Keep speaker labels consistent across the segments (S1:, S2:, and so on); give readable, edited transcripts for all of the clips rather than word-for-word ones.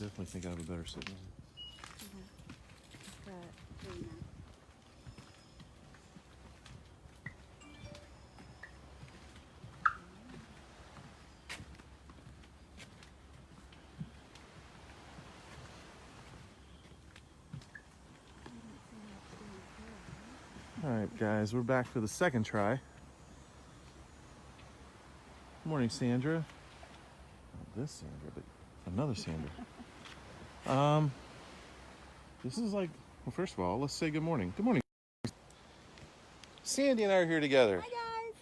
S1: definitely think I have a better signal. All right, guys, we're back for the second try. Good morning, Sandra. Not this Sandra, but another Sandra. This is like, well, first of all, let's say good morning. Good morning. Sandy and I are here together.
S2: Hi, guys.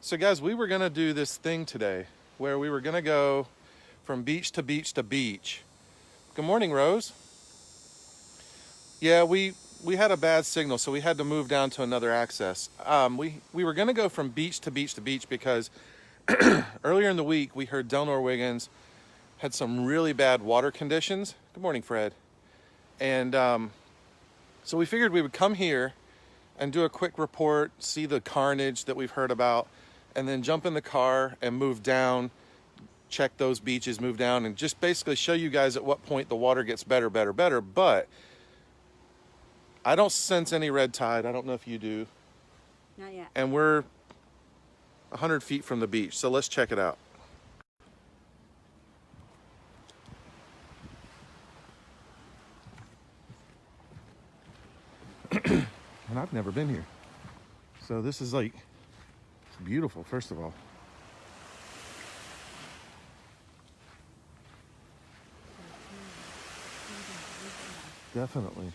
S1: So, guys, we were going to do this thing today where we were going to go from beach to beach to beach. Good morning, Rose. Yeah, we had a bad signal, so we had to move down to another access. We were going to go from beach to beach to beach because earlier in the week we heard Delnor-Wiggins had some really bad water conditions. Good morning, Fred. And so we figured we would come here and do a quick report, see the carnage that we've heard about, and then jump in the car and move down, check those beaches, move down, and just basically show you guys at what point the water gets better. But I don't sense any red tide. I don't know if you do.
S2: Not yet.
S1: And we're 100 feet from the beach, so let's check it out. And I've never been here. So this is like, it's beautiful, first of all. Definitely.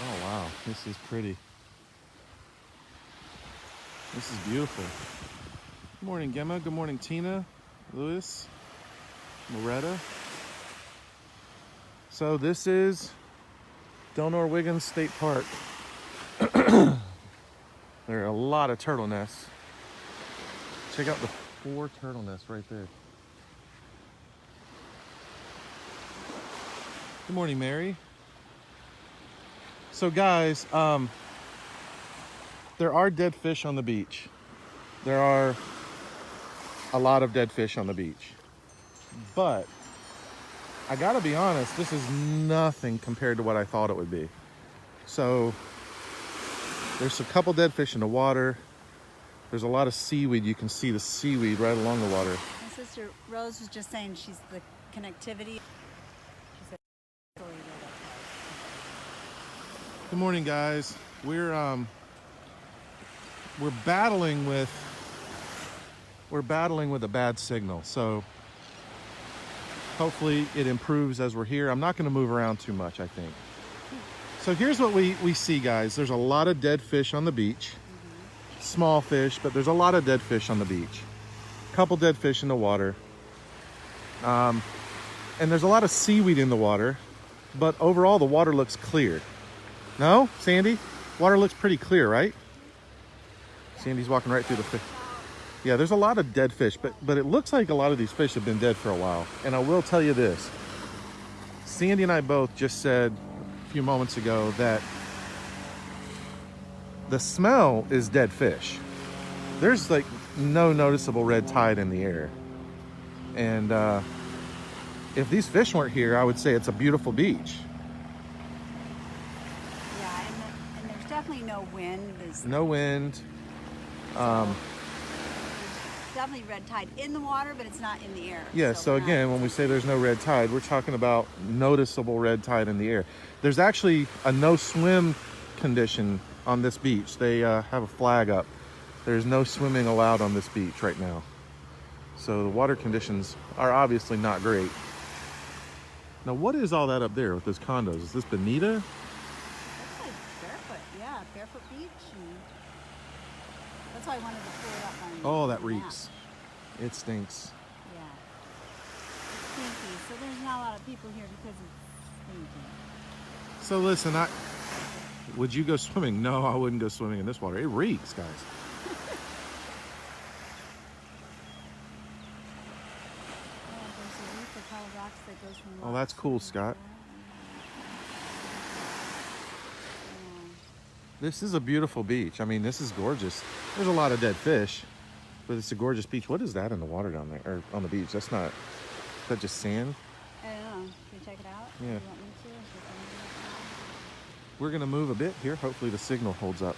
S1: Oh wow, this is pretty. This is beautiful. Good morning, Gemma. Good morning, Tina, Lewis, Loretta. So this is Delnor-Wiggins State Park. There are a lot of turtle nests. Check out the 4 turtle nests right there. Good morning, Mary. So guys, there are dead fish on the beach. There are a lot of dead fish on the beach. But I gotta be honest, this is nothing compared to what I thought it would be. So there's a couple dead fish in the water. There's a lot of seaweed. You can see the seaweed right along the water.
S2: My sister Rose was just saying she's the connectivity. She said,
S1: good morning, guys. We're battling with a bad signal. So hopefully it improves as we're here. I'm not going to move around too much, I think. So here's what we see, guys. There's a lot of dead fish on the beach. Small fish, but there's a lot of dead fish on the beach. A couple dead fish in the water. And there's a lot of seaweed in the water, but overall the water looks clear. No, Sandy? Water looks pretty clear, right? Sandy's walking right through the fish. Yeah, there's a lot of dead fish, but it looks like a lot of these fish have been dead for a while. And I will tell you this. Sandy and I both just said a few moments ago that the smell is dead fish. There's like no noticeable red tide in the air. And if these fish weren't here, I would say it's a beautiful beach.
S2: Yeah, and there's definitely no wind.
S1: No wind.
S2: There's definitely red tide in the water, but it's not in the air.
S1: Yeah, so again, when we say there's no red tide, we're talking about noticeable red tide in the air. There's actually a no swim condition on this beach. They have a flag up. There's no swimming allowed on this beach right now. So the water conditions are obviously not great. Now, what is all that up there with those condos? Is this Bonita?
S2: That's like barefoot, yeah, barefoot beach. And that's why I wanted to pull it up on
S1: Oh, that
S2: the
S1: reeks.
S2: map.
S1: It stinks.
S2: Yeah. It's stinky, so there's not a lot of people here because it's stinky.
S1: So listen, would you go swimming? No, I wouldn't go swimming in this water. It reeks, guys. Oh, that's cool, Scott. This is a beautiful beach. I mean, this is gorgeous. There's a lot of dead fish, But it's a gorgeous beach. What is that in the water down there, or on the beach? That's not, is that just sand?
S2: I don't know. Can you check it out?
S1: Yeah.
S2: Do you want me to? Is there something
S1: We're gonna move a bit here. Hopefully the signal holds up.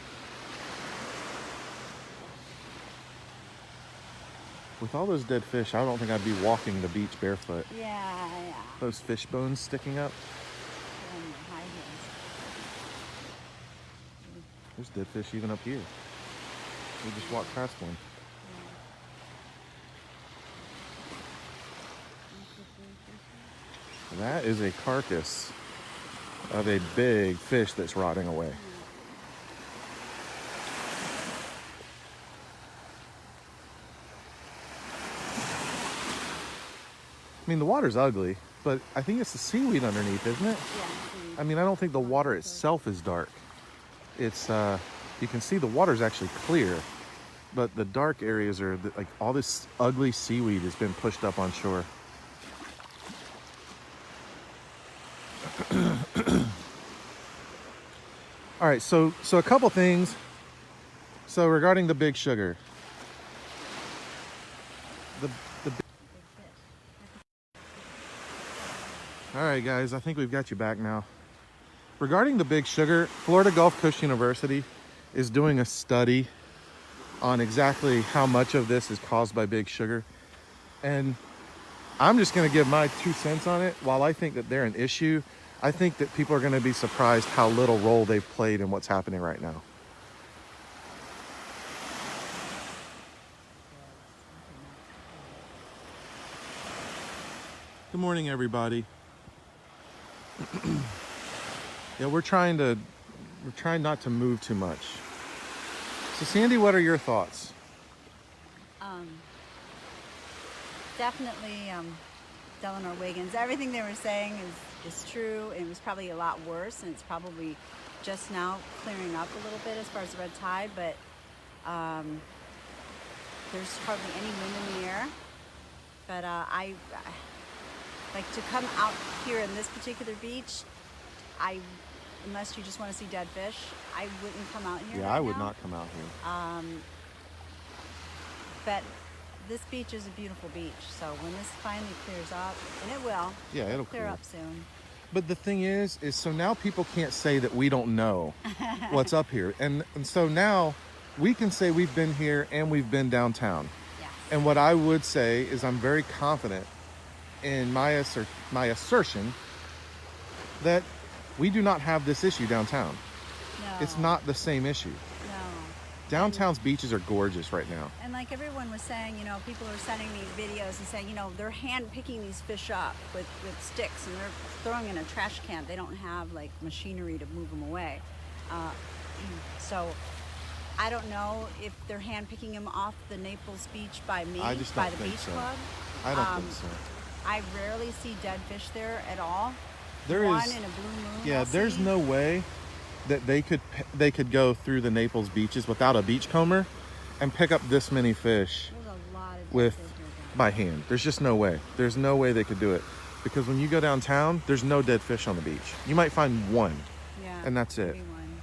S1: With all those dead fish, I don't think I'd be walking the beach barefoot.
S2: Yeah, yeah.
S1: Those fish bones sticking up.
S2: And your high heels.
S1: There's dead fish even up here. We just walked past one. That is a carcass of a big fish that's rotting away. I mean, the water's ugly, but I think it's the seaweed underneath, isn't it?
S2: Yeah.
S1: I mean, I don't think the water itself is dark. It's, you can see the water's actually clear, but the dark areas are like all this ugly seaweed has been pushed up on shore. All right, so a couple things. So regarding the big sugar, all right, guys, I think we've got you back now. Regarding the big sugar, Florida Gulf Coast University is doing a study on exactly how much of this is caused by big sugar. And I'm just going to give my 2 cents on it. While I think that they're an issue, I think that people are going to be surprised how little role they've played in what's happening right now. Good morning, everybody. Yeah, we're trying not to move too much. So Sandy, what are your thoughts?
S2: Definitely Delnor-Wiggins. Everything they were saying is true. It was probably a lot worse, and it's probably just now clearing up a little bit as far as the red tide, but there's hardly any wind in the air. But I like to come out here in this particular beach. Unless you just want to see dead fish, I wouldn't come out here.
S1: Yeah,
S2: right
S1: I would
S2: now.
S1: not come out here.
S2: But this beach is a beautiful beach, so when this finally clears up, and it will,
S1: Yeah, it'll
S2: clear
S1: clear
S2: up soon.
S1: But the thing is so now people can't say that we don't know what's up here. And so now we can say we've been here and we've been downtown.
S2: Yes.
S1: And what I would say is I'm very confident in my assertion that we do not have this issue downtown.
S2: No.
S1: It's not the same issue.
S2: No.
S1: Downtown's beaches are gorgeous right now.
S2: And like everyone was saying, you know, people are sending me videos and saying, you know, they're hand picking these fish up with sticks and they're throwing in a trash can. They don't have like machinery to move them away. So I don't know if they're hand picking them off the Naples beach by me,
S1: I just
S2: by
S1: don't
S2: the
S1: think
S2: beach
S1: so.
S2: club.
S1: I don't think so.
S2: I rarely see dead fish there at all.
S1: There
S2: One
S1: is,
S2: in a blue moon.
S1: yeah,
S2: I'll
S1: there's
S2: see.
S1: no way that they could go through the Naples beaches without a beachcomber and pick up this many fish
S2: There's a lot of dead
S1: with
S2: fish here.
S1: by hand. There's just no way. There's no way they could do it. Because when you go downtown, there's no dead fish on the beach. You might find one,
S2: Yeah,
S1: and that's it.
S2: maybe one.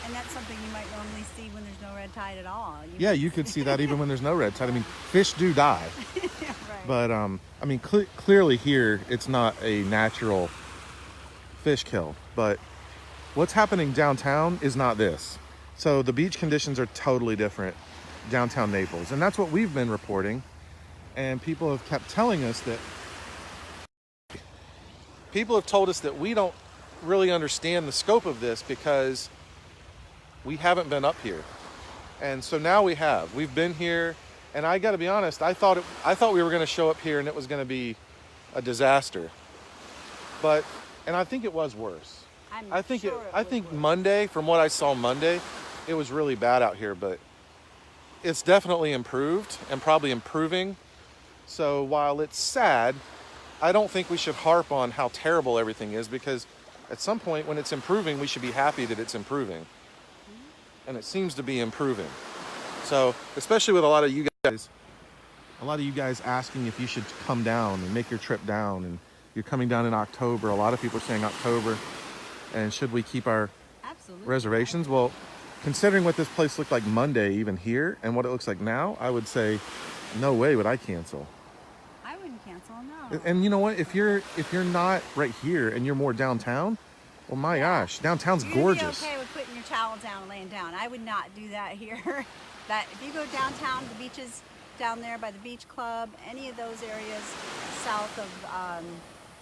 S2: And that's something you might normally see when there's no red tide at all.
S1: Yeah, you could see that even when there's no red tide. I mean, fish do die.
S2: Yeah, right.
S1: But, I mean, clearly here, it's not a natural fish kill. But what's happening downtown is not this. So the beach conditions are totally different downtown Naples. And that's what we've been reporting. And people have kept telling us that... People have told us that we don't really understand the scope of this because we haven't been up here. And so now we have. We've been here. And I got to be honest, I thought we were going to show up here and it was going to be a disaster. And I think it was worse. I think Monday, from what I saw Monday, it was really bad out here, but it's definitely improved and probably improving. So while it's sad, I don't think we should harp on how terrible everything is, because at some point when it's improving, we should be happy that it's improving. And it seems to be improving. So, especially with a lot of you guys asking if you should come down and make your trip down, and you're coming down in October. A lot of people are saying October, and should we keep our
S2: Absolutely.
S1: reservations? Well, considering what this place looked like Monday, even here, and what it looks like now, I would say, no way would I cancel.
S2: I wouldn't cancel, no.
S1: And you know what? If you're not right here and you're more downtown, well, my gosh, downtown's gorgeous.
S2: You'd be okay with putting your towel down and laying down. I would not do that here. That if you go downtown, the beaches down there by the beach club, any of those areas south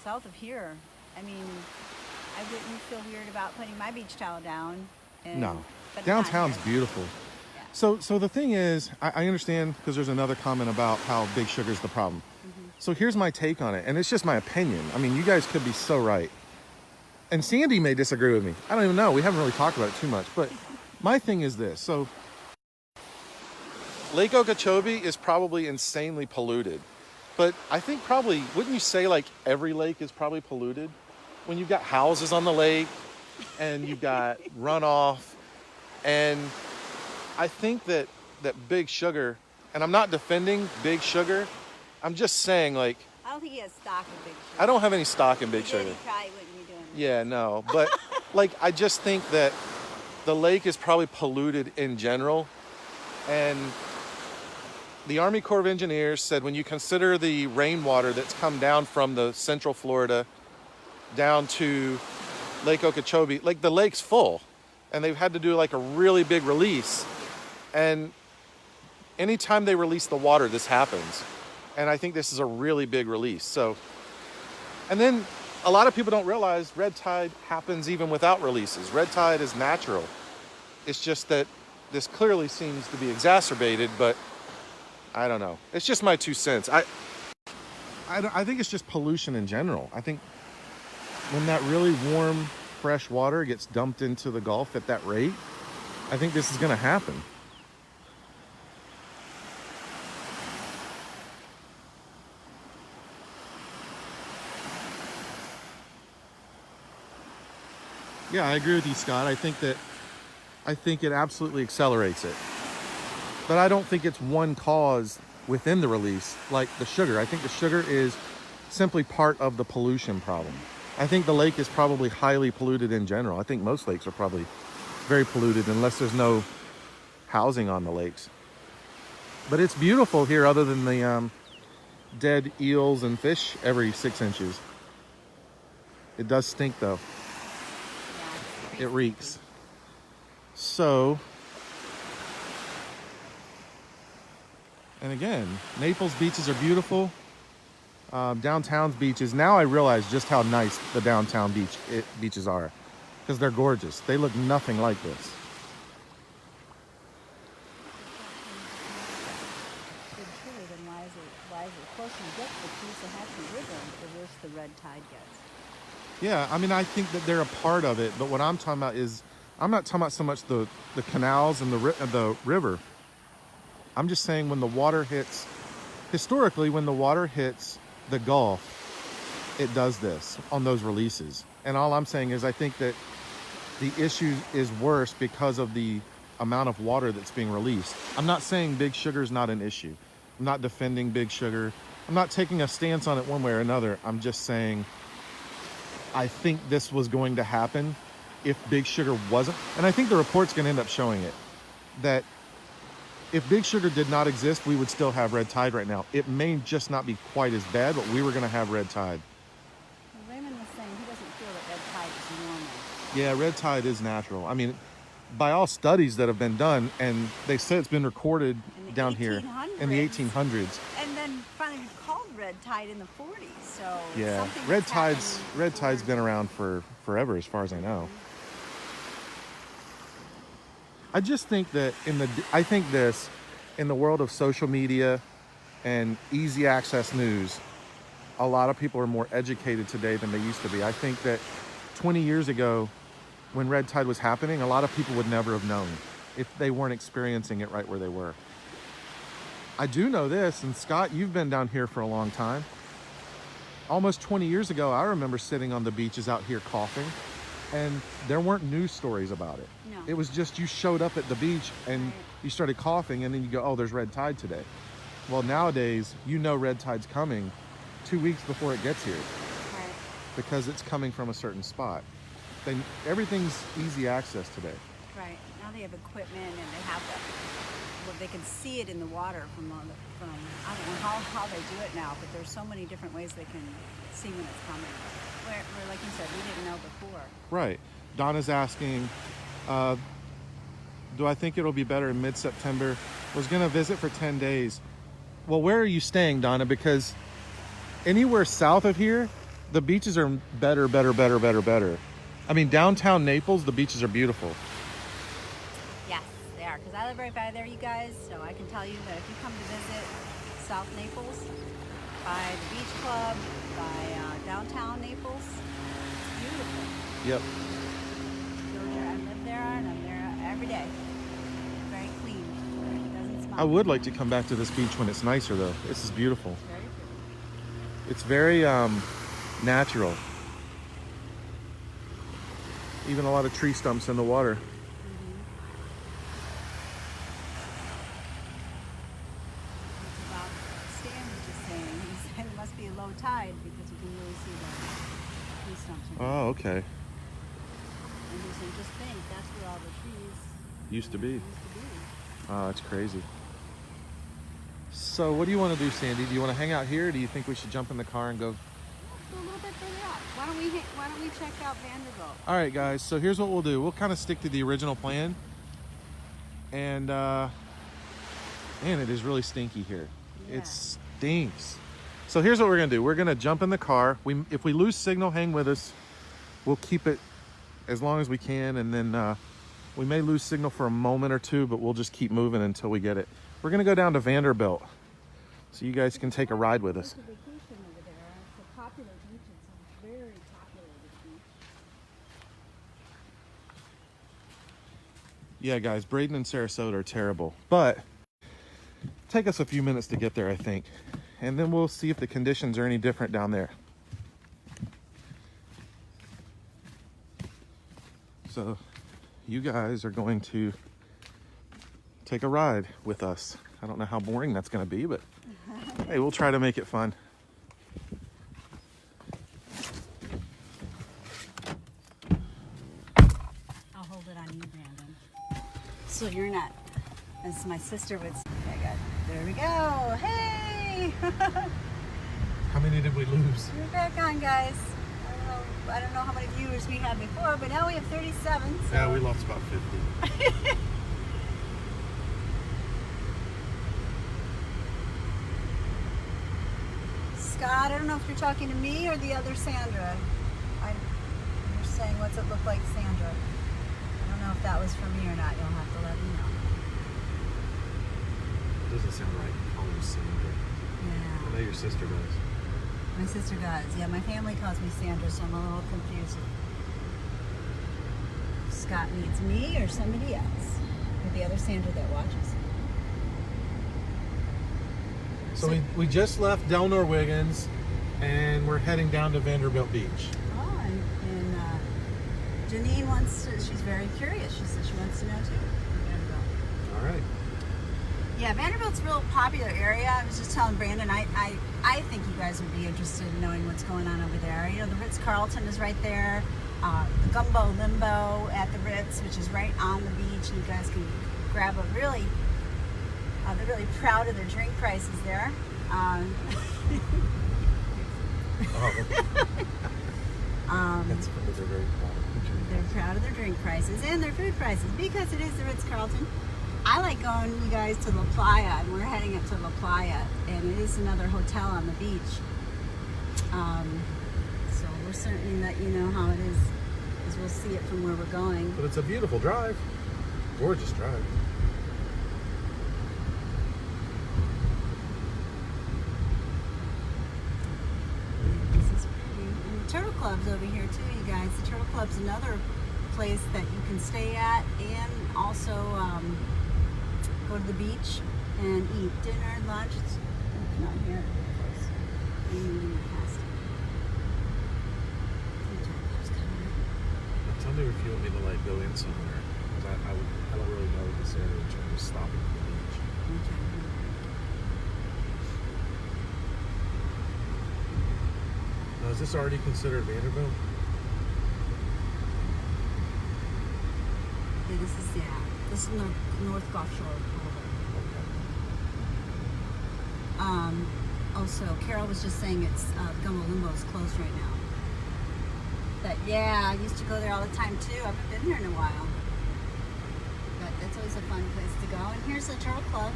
S2: of here, I mean, I wouldn't feel weird about putting my beach towel down.
S1: No,
S2: but
S1: downtown's
S2: not here.
S1: beautiful.
S2: Yeah.
S1: So the thing is, I understand, because there's another comment about how Big Sugar's the problem. So here's my take on it, and it's just my opinion. I mean, you guys could be so right. And Sandy may disagree with me. I don't even know. We haven't really talked about it too much. But my thing is this. So Lake Okeechobee is probably insanely polluted. But I think probably, wouldn't you say like every lake is probably polluted? When you've got houses on the lake and you've got runoff. And I think that Big Sugar, and I'm not defending Big Sugar, I'm just saying, like,
S2: I don't think he has stock in Big Sugar.
S1: I don't have any stock in Big
S2: If he did,
S1: Sugar.
S2: he probably wouldn't be doing it.
S1: Yeah, no. But, like, I just think that the lake is probably polluted in general. And the Army Corps of Engineers said when you consider the rainwater that's come down from the central Florida down to Lake Okeechobee, like, the lake's full. And they've had to do, like, a really big release. And anytime they release the water, this happens. And I think this is a really big release. So, and then a lot of people don't realize red tide happens even without releases. Red tide is natural. It's just that this clearly seems to be exacerbated, but I don't know. It's just my 2 cents. I think it's just pollution in general. I think when that really warm, fresh water gets dumped into the Gulf at that rate, I think this is going to happen. Yeah, I agree with you, Scott. I think it absolutely accelerates it. But I don't think it's one cause within the release, like the sugar. I think the sugar is simply part of the pollution problem. I think the lake is probably highly polluted in general. I think most lakes are probably very polluted unless there's no housing on the lakes. But it's beautiful here other than the dead eels and fish every 6 inches. It does stink though. It reeks. So, and again, Naples beaches are beautiful. Downtown's beaches. Now I realize just how nice the downtown beaches are, because they're gorgeous. They look nothing like this.
S2: Then why is it closer you get to the Coosawhatchee River, the worse the red tide gets?
S1: Yeah, I mean, I think that they're a part of it, but what I'm talking about is, I'm not talking about so much the canals and the river. I'm just saying when the water hits, historically, when the water hits the Gulf, it does this on those releases. And all I'm saying is I think that the issue is worse because of the amount of water that's being released. I'm not saying Big Sugar is not an issue. I'm not defending Big Sugar. I'm not taking a stance on it one way or another. I'm just saying I think this was going to happen if Big Sugar wasn't. And I think the report's going to end up showing it. That if Big Sugar did not exist, we would still have red tide right now. It may just not be quite as bad, but we were going to have red tide.
S2: Well, Raymond was saying he doesn't feel that red tide is normal.
S1: Yeah, red tide is natural. I mean, by all studies that have been done, and they say it's been recorded down here in the 1800s.
S2: And then finally called red tide in the 40s. So
S1: yeah, red tide's been around for forever, as far as I know. I just think that in the world of social media and easy access news, a lot of people are more educated today than they used to be. I think that 20 years ago, when red tide was happening, a lot of people would never have known if they weren't experiencing it right where they were. I do know this, and Scott, you've been down here for a long time. Almost 20 years ago, I remember sitting on the beaches out here coughing, and there weren't news stories about it.
S2: No.
S1: It was just you showed up at the beach and you started coughing, and then you go, oh, there's red tide today. Well, nowadays, you know red tide's coming 2 weeks before it gets here, because it's coming from a certain spot. Everything's easy access today.
S2: Right. Now they have equipment and they have well, they can see it in the water from I don't know how they do it now, but there's so many different ways they can see when it's coming. Where like you said, we didn't know before.
S1: Right. Donna's asking, do I think it'll be better in mid-September? Was going to visit for 10 days. Well, where are you staying, Donna? Because anywhere south of here, the beaches are better. I mean, downtown Naples, the beaches are beautiful.
S2: Yes, they are. Because I live right by there, you guys. So I can tell you that if you come to visit South Naples, by the beach club, by downtown Naples, it's beautiful.
S1: Yep.
S2: Go there. I live there, and I'm there every day. It's very clean. It doesn't smell.
S1: I would like to come back to this beach when it's nicer, though. This is beautiful.
S2: It's very pretty.
S1: It's very natural. Even a lot of tree stumps in the water.
S2: It's about Stan was just saying. He said it must be a low tide because you can really see the tree stumps.
S1: Oh, okay.
S2: And he said, just think, that's where all the trees
S1: Used to be.
S2: used to be.
S1: Oh, that's crazy. So what do you want to do, Sandy? Do you want to hang out here, or do you think we should jump in the car and go?
S2: Let's go a little bit further out. Why don't we check out Vanderbilt?
S1: All right, guys. So here's what we'll do. We'll kind of stick to the original plan. And man, it is really stinky here.
S2: Yeah.
S1: It stinks. So here's what we're gonna do. We're gonna jump in the car. If we lose signal, hang with us. We'll keep it as long as we can, and then we may lose signal for a moment or two, but we'll just keep moving until we get it. We're gonna go down to Vanderbilt, so you guys can take a ride with us.
S2: It's a vacation over there. It's a popular beach. It's a very popular beach.
S1: Yeah, guys, Braden and Sarasota are terrible, but take us a few minutes to get there, I think. And then we'll see if the conditions are any different down there. So you guys are going to take a ride with us. I don't know how boring that's going to be, but hey, we'll try to make it fun.
S2: I'll hold it on you, Brandon. So you're not, as my sister would say. There we go. Hey!
S1: How many did we lose?
S2: We're back on, guys. I don't know how many viewers we had before, but now we have 37. So.
S1: Yeah, we lost about 50.
S2: Scott, I don't know if you're talking to me or the other Sandra. You're saying, what's it look like, Sandra? I don't know if that was from me or not. You'll have to let me know.
S1: Doesn't sound right. Call her Sandra.
S2: Yeah.
S1: I know your sister does.
S2: My sister does. Yeah, my family calls me Sandra, so I'm a little confused. If Scott needs me or somebody else. Or the other Sandra that watches.
S1: So we just left Delnor-Wiggins, and we're heading down to Vanderbilt Beach.
S2: Oh, and Janine wants to, she's very curious. She said she wants to know too. Vanderbilt.
S1: All right.
S2: Yeah, Vanderbilt's a real popular area. I was just telling Brandon, I think you guys would be interested in knowing what's going on over there. You know, the Ritz-Carlton is right there. The Gumbo Limbo at the Ritz, which is right on the beach. And you guys can grab a really, they're really proud of their drink prices there.
S1: That's funny. They're very proud of the drink.
S2: They're proud of their drink prices and their food prices because it is the Ritz-Carlton. I like going, you guys, to La Playa, and we're heading up to La Playa, and it is another hotel on the beach. So we're certainly let you know how it is, because we'll see it from where we're going.
S1: But it's a beautiful drive. Gorgeous drive.
S2: This is pretty. And the Turtle Club's over here too, you guys. The Turtle Club's another place that you can stay at, and also go to the beach and eat dinner, lunch. It's not here, of course. Maybe past it.
S1: Now tell me if you want me to like go in somewhere, because I don't really know this area in terms of stopping at the beach.
S2: Okay.
S1: Now, is this already considered Vanderbilt?
S2: It This is North Gulf Shore. Also, Carol was just saying it's Gummo Limbo is closed right now. But yeah, I used to go there all the time too. I haven't been there in a while. But that's always a fun place to go. And here's the Turtle Club.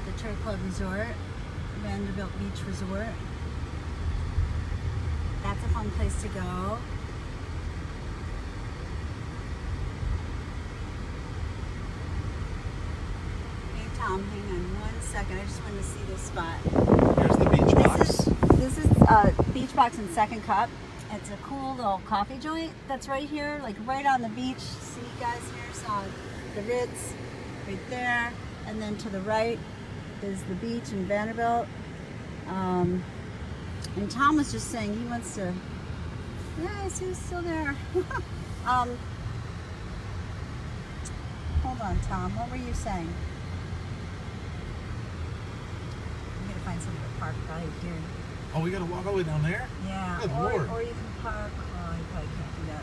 S2: The Turtle Club Resort. Vanderbilt Beach Resort. That's a fun place to go. Hey Tom, hang on 1 second. I just wanted to see this spot.
S1: Here's the beach box.
S2: This is Beach Box in Second Cup. It's a cool little coffee joint that's right here, like right on the beach. See you guys here? So the Ritz right there, and then to the right is the beach in Vanderbilt. And Tom was just saying he wants to. Yes, he's still there. Hold on, Tom. What were you saying? I'm gonna find somewhere to park right here.
S1: Oh, we gotta walk all the way down there?
S2: Yeah,
S1: Good Lord.
S2: or you can park. Oh, you probably can't do that.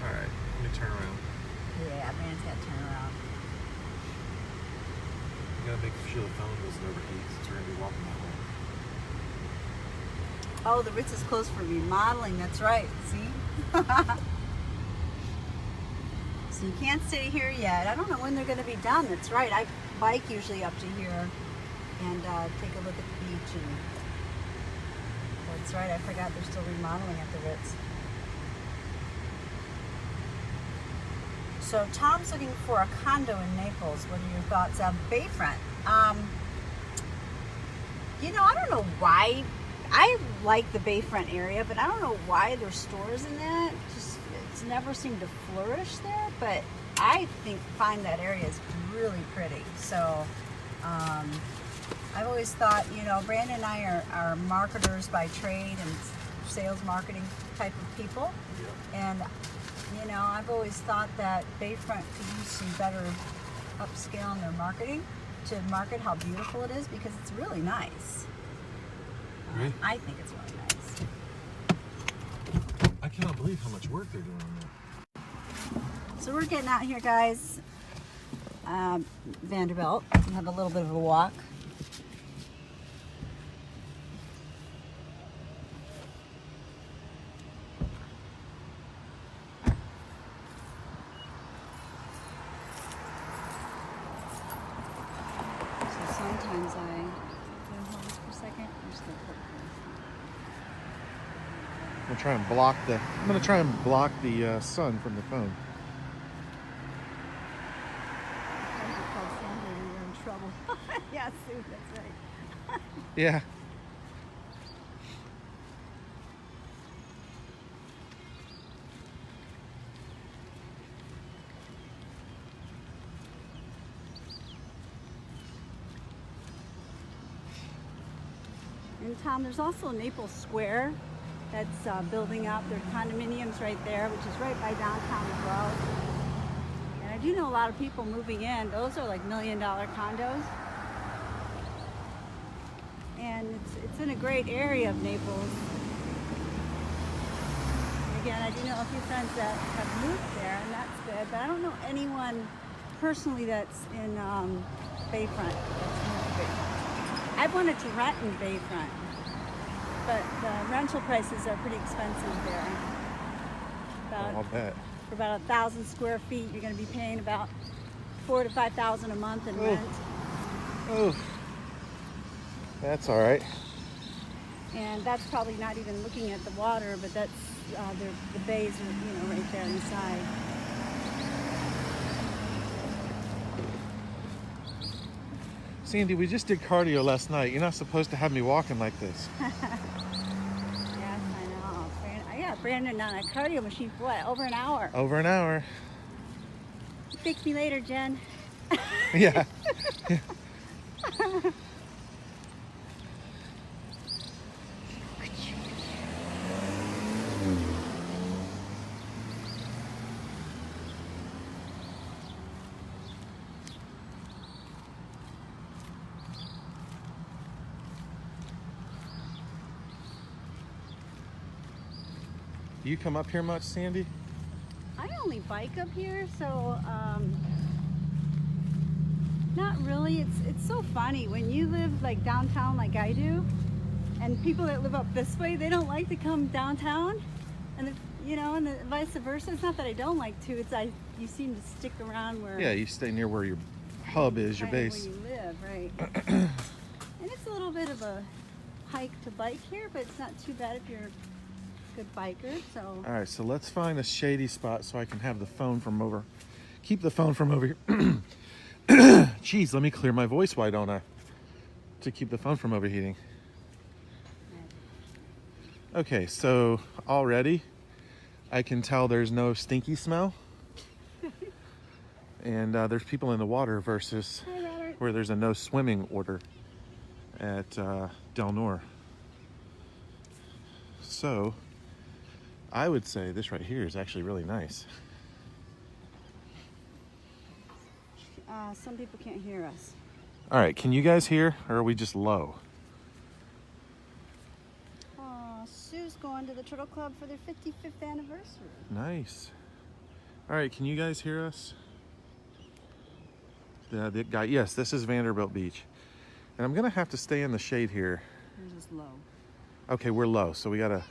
S1: All right, let me turn around.
S2: Yeah, man's got to turn around.
S1: We gotta make sure the phone doesn't overheat since we're gonna be walking that way.
S2: Oh, the Ritz is closed for remodeling. That's right. See? So you can't stay here yet. I don't know when they're going to be done. That's right. I bike usually up to here and take a look at the beach. And that's right. I forgot they're still remodeling at the Ritz. So Tom's looking for a condo in Naples. What are your thoughts on Bayfront? You know, I don't know why. I like the Bayfront area, but I don't know why there's stores in that. Just it's never seemed to flourish there. But I find that area is really pretty. So I've always thought, you know, Brandon and I are marketers by trade and sales marketing type of people. Yeah. And you know, I've always thought that Bayfront could use some better upscale in their marketing to market how beautiful it is, because it's really nice.
S1: Really?
S2: I think it's really nice.
S1: I cannot believe how much work they're doing on that.
S2: So we're getting out here, guys. Vanderbilt. We have a little bit of a walk. So sometimes hold this for a second. I'm just gonna put
S1: I'm gonna try and block the sun from the phone.
S2: You're in trouble. Yeah, Sue, that's right.
S1: Yeah.
S2: And Tom, there's also Naples Square that's building up. There are condominiums right there, which is right by downtown as well. And I do know a lot of people moving in. Those are like $1 million condos. And it's in a great area of Naples. And again, I do know a few friends that have moved there, and that's good. But I don't know anyone personally that's in Bayfront, that's moved to Bayfront. I've wanted to rent in Bayfront, but the rental prices are pretty expensive there.
S1: I'll bet.
S2: For about 1,000 square feet, you're going to be paying about $4,000 to $5,000 a month in rent.
S1: Oh, that's all right.
S2: And that's probably not even looking at the water, but that's the bays are right there inside.
S1: Sandy, we just did cardio last night. You're not supposed to have me walking like this.
S2: Yes, I know. Yeah, Brandon on a cardio machine for what? Over an hour.
S1: Over an hour.
S2: Fix me later, Jen.
S1: Yeah. Do you come up here much, Sandy?
S2: I only bike up here, so not really. It's so funny when you live like downtown like I do, and people that live up this way, they don't like to come downtown, and you know, and vice versa. It's not that I don't like to. It's you seem to stick around where.
S1: Yeah, you stay near where your hub is, your base.
S2: Where you live, right? And it's a little bit of a hike to bike here, but it's not too bad if you're a good biker. So.
S1: All right, so let's find a shady spot so I can have the phone from over. Keep the phone from over here. Jeez, let me clear my voice. Why don't I? To keep the phone from overheating. Okay, so already I can tell there's no stinky smell. And there's people in the water versus where there's a no swimming order at Delnor. So I would say this right here is actually really nice.
S2: Some people can't hear us.
S1: All right, can you guys hear, or are we just low?
S2: Sue's going to the Turtle Club for their 55th anniversary.
S1: Nice. All right, can you guys hear us? The guy, yes, this is Vanderbilt Beach. And I'm gonna have to stay in the shade here.
S2: We're just low.
S1: Okay, we're low, so we gotta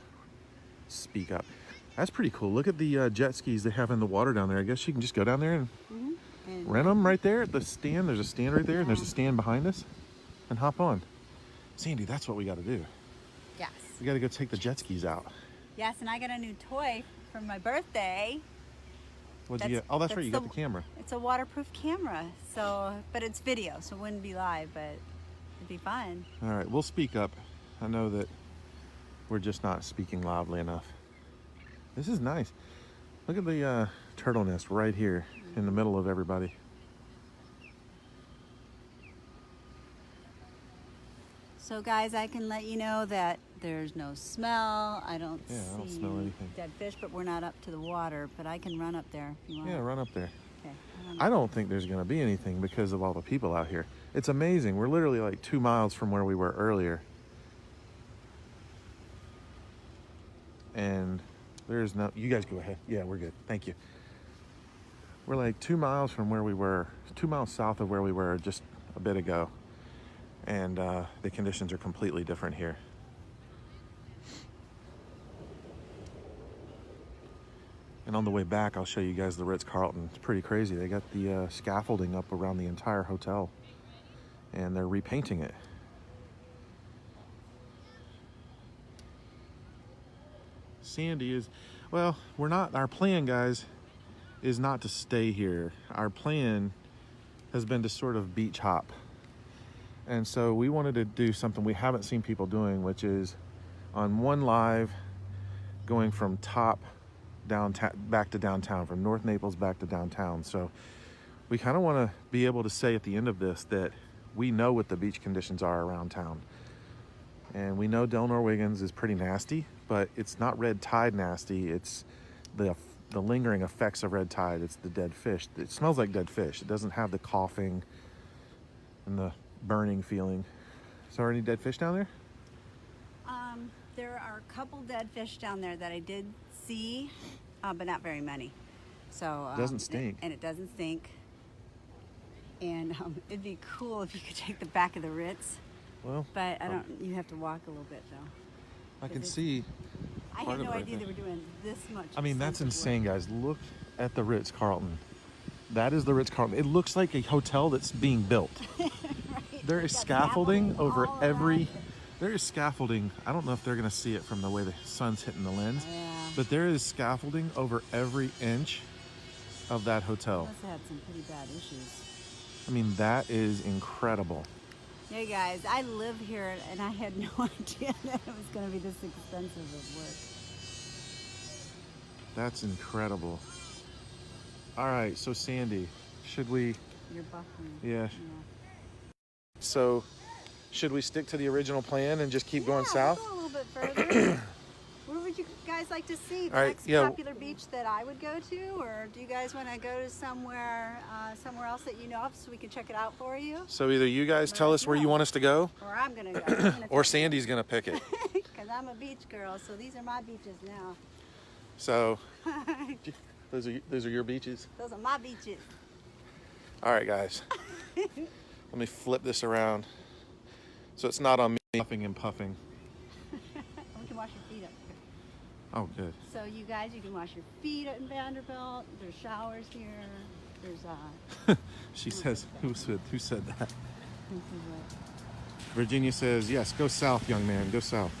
S1: speak up. That's pretty cool. Look at the jet skis they have in the water down there. I guess you can just go down there and rent them right there at the stand. There's a stand right there, and there's a stand behind us, and hop on. Sandy, that's what we gotta do.
S2: Yes.
S1: We gotta go take the jet skis out.
S2: Yes, and I got a new toy for my birthday.
S1: What'd you get? Oh, that's right, you got the camera.
S2: It's a waterproof camera, so but it's video, so it wouldn't be live, but it'd be fun.
S1: All right, we'll speak up. I know that we're just not speaking loudly enough. This is nice. Look at the turtle nest right here in the middle of everybody.
S2: So guys, I can let you know that there's no smell. I don't see
S1: smell anything.
S2: dead fish, but we're not up to the water, but I can run up there if you want.
S1: Yeah, run up there.
S2: Okay.
S1: I don't think there's gonna be anything because of all the people out here. It's amazing. We're literally like 2 miles from where we were earlier. And there's no, you guys go ahead. Yeah, we're good. Thank you. We're like 2 miles from where we were, 2 miles south of where we were just a bit ago. And the conditions are completely different here. And on the way back, I'll show you guys the Ritz-Carlton. It's pretty crazy. They got the scaffolding up around the entire hotel, and they're repainting it. Sandy is, well, we're not, our plan, guys, is not to stay here. Our plan has been to sort of beach hop. And so we wanted to do something we haven't seen people doing, which is on one live going from top downtown back to downtown, from North Naples back to downtown. So we kind of want to be able to say at the end of this that we know what the beach conditions are around town. And we know Delnor-Wiggins is pretty nasty, but it's not red tide nasty. It's the lingering effects of red tide. It's the dead fish. It smells like dead fish. It doesn't have the coughing and the burning feeling. So are any dead fish down there?
S2: There are a couple dead fish down there that I did see, but not very many. So
S1: it doesn't stink.
S2: And it doesn't stink. And it'd be cool if you could take the back of the Ritz.
S1: Well,
S2: but I don't. You have to walk a little bit though.
S1: I can see.
S2: I had no idea they were doing this much.
S1: I mean, that's insane, guys. Look at the Ritz-Carlton. That is the Ritz-Carlton. It looks like a hotel that's being built.
S2: Right.
S1: There is scaffolding over every. There is scaffolding. I don't know if they're going to see it from the way the sun's hitting the lens, but there is scaffolding over every inch of that hotel.
S2: Must have had some pretty bad issues.
S1: I mean, that is incredible.
S2: Hey guys, I live here and I had no idea that it was going to be this expensive at work.
S1: That's incredible. All right, so Sandy, should we?
S2: You're buffering.
S1: Yeah. So, should we stick to the original plan and just keep going south?
S2: Go a little bit further. Where would you guys like to see? The next popular beach that I would go to, or do you guys want to go to somewhere else that you know of so we can check it out for you?
S1: So either you guys tell us where you want us to go,
S2: or I'm gonna go.
S1: or Sandy's gonna pick it.
S2: Because I'm a beach girl, so these are my beaches now.
S1: So those are your beaches.
S2: Those are my beaches.
S1: All right, guys. Let me flip this around so it's not on me puffing and puffing.
S2: We can wash your feet up here.
S1: Oh, good.
S2: So you guys, you can wash your feet in Vanderbilt. There's showers here. There's
S1: She says, who said that? Virginia says, yes, go south, young man, go south.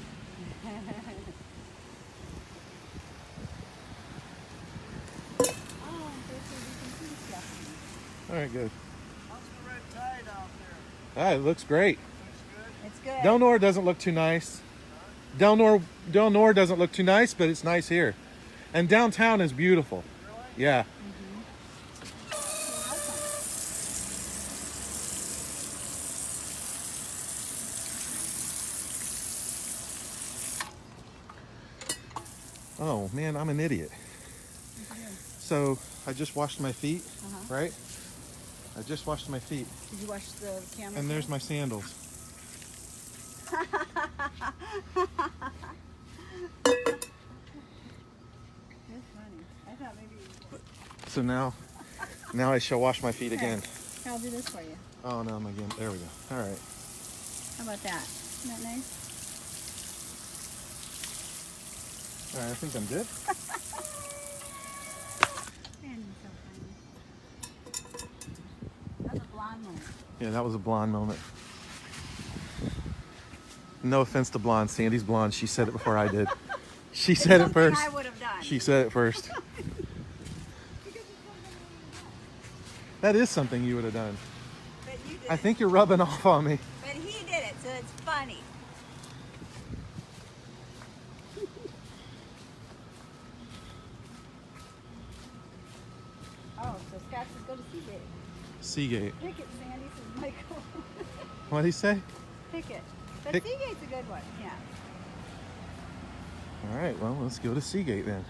S1: All right, good.
S3: How's the red tide out there?
S1: It looks great.
S2: It's good.
S1: Delnor doesn't look too nice. Delnor doesn't look too nice, but it's nice here. And downtown is beautiful.
S3: Really?
S1: Yeah. Oh man, I'm an idiot. So I just washed my feet, right? I just washed my feet.
S2: Did you wash the camera?
S1: And there's my sandals.
S2: That's funny. I thought maybe.
S1: So now I shall wash my feet again.
S2: I'll do this for you.
S1: Oh no, I'm again. There we go. All right.
S2: How about that? Isn't that nice?
S1: All right, I think I'm good.
S2: Man, you're so funny. That's a blonde moment.
S1: Yeah, that was a blonde moment. No offense to blonde. Sandy's blonde. She said it before I did. She said it
S2: Something
S1: first.
S2: I would have done.
S1: She said it first. That is something you would have done.
S2: But you did.
S1: I think you're rubbing off on me.
S2: But he did it, so it's funny. Oh, so Scott says go to Seagate.
S1: Seagate.
S2: Pick it, Sandy, says Michael.
S1: What'd he say?
S2: Pick it. But
S1: Pick-
S2: Seagate's a good one, yeah.
S1: All right, well, let's go to Seagate then.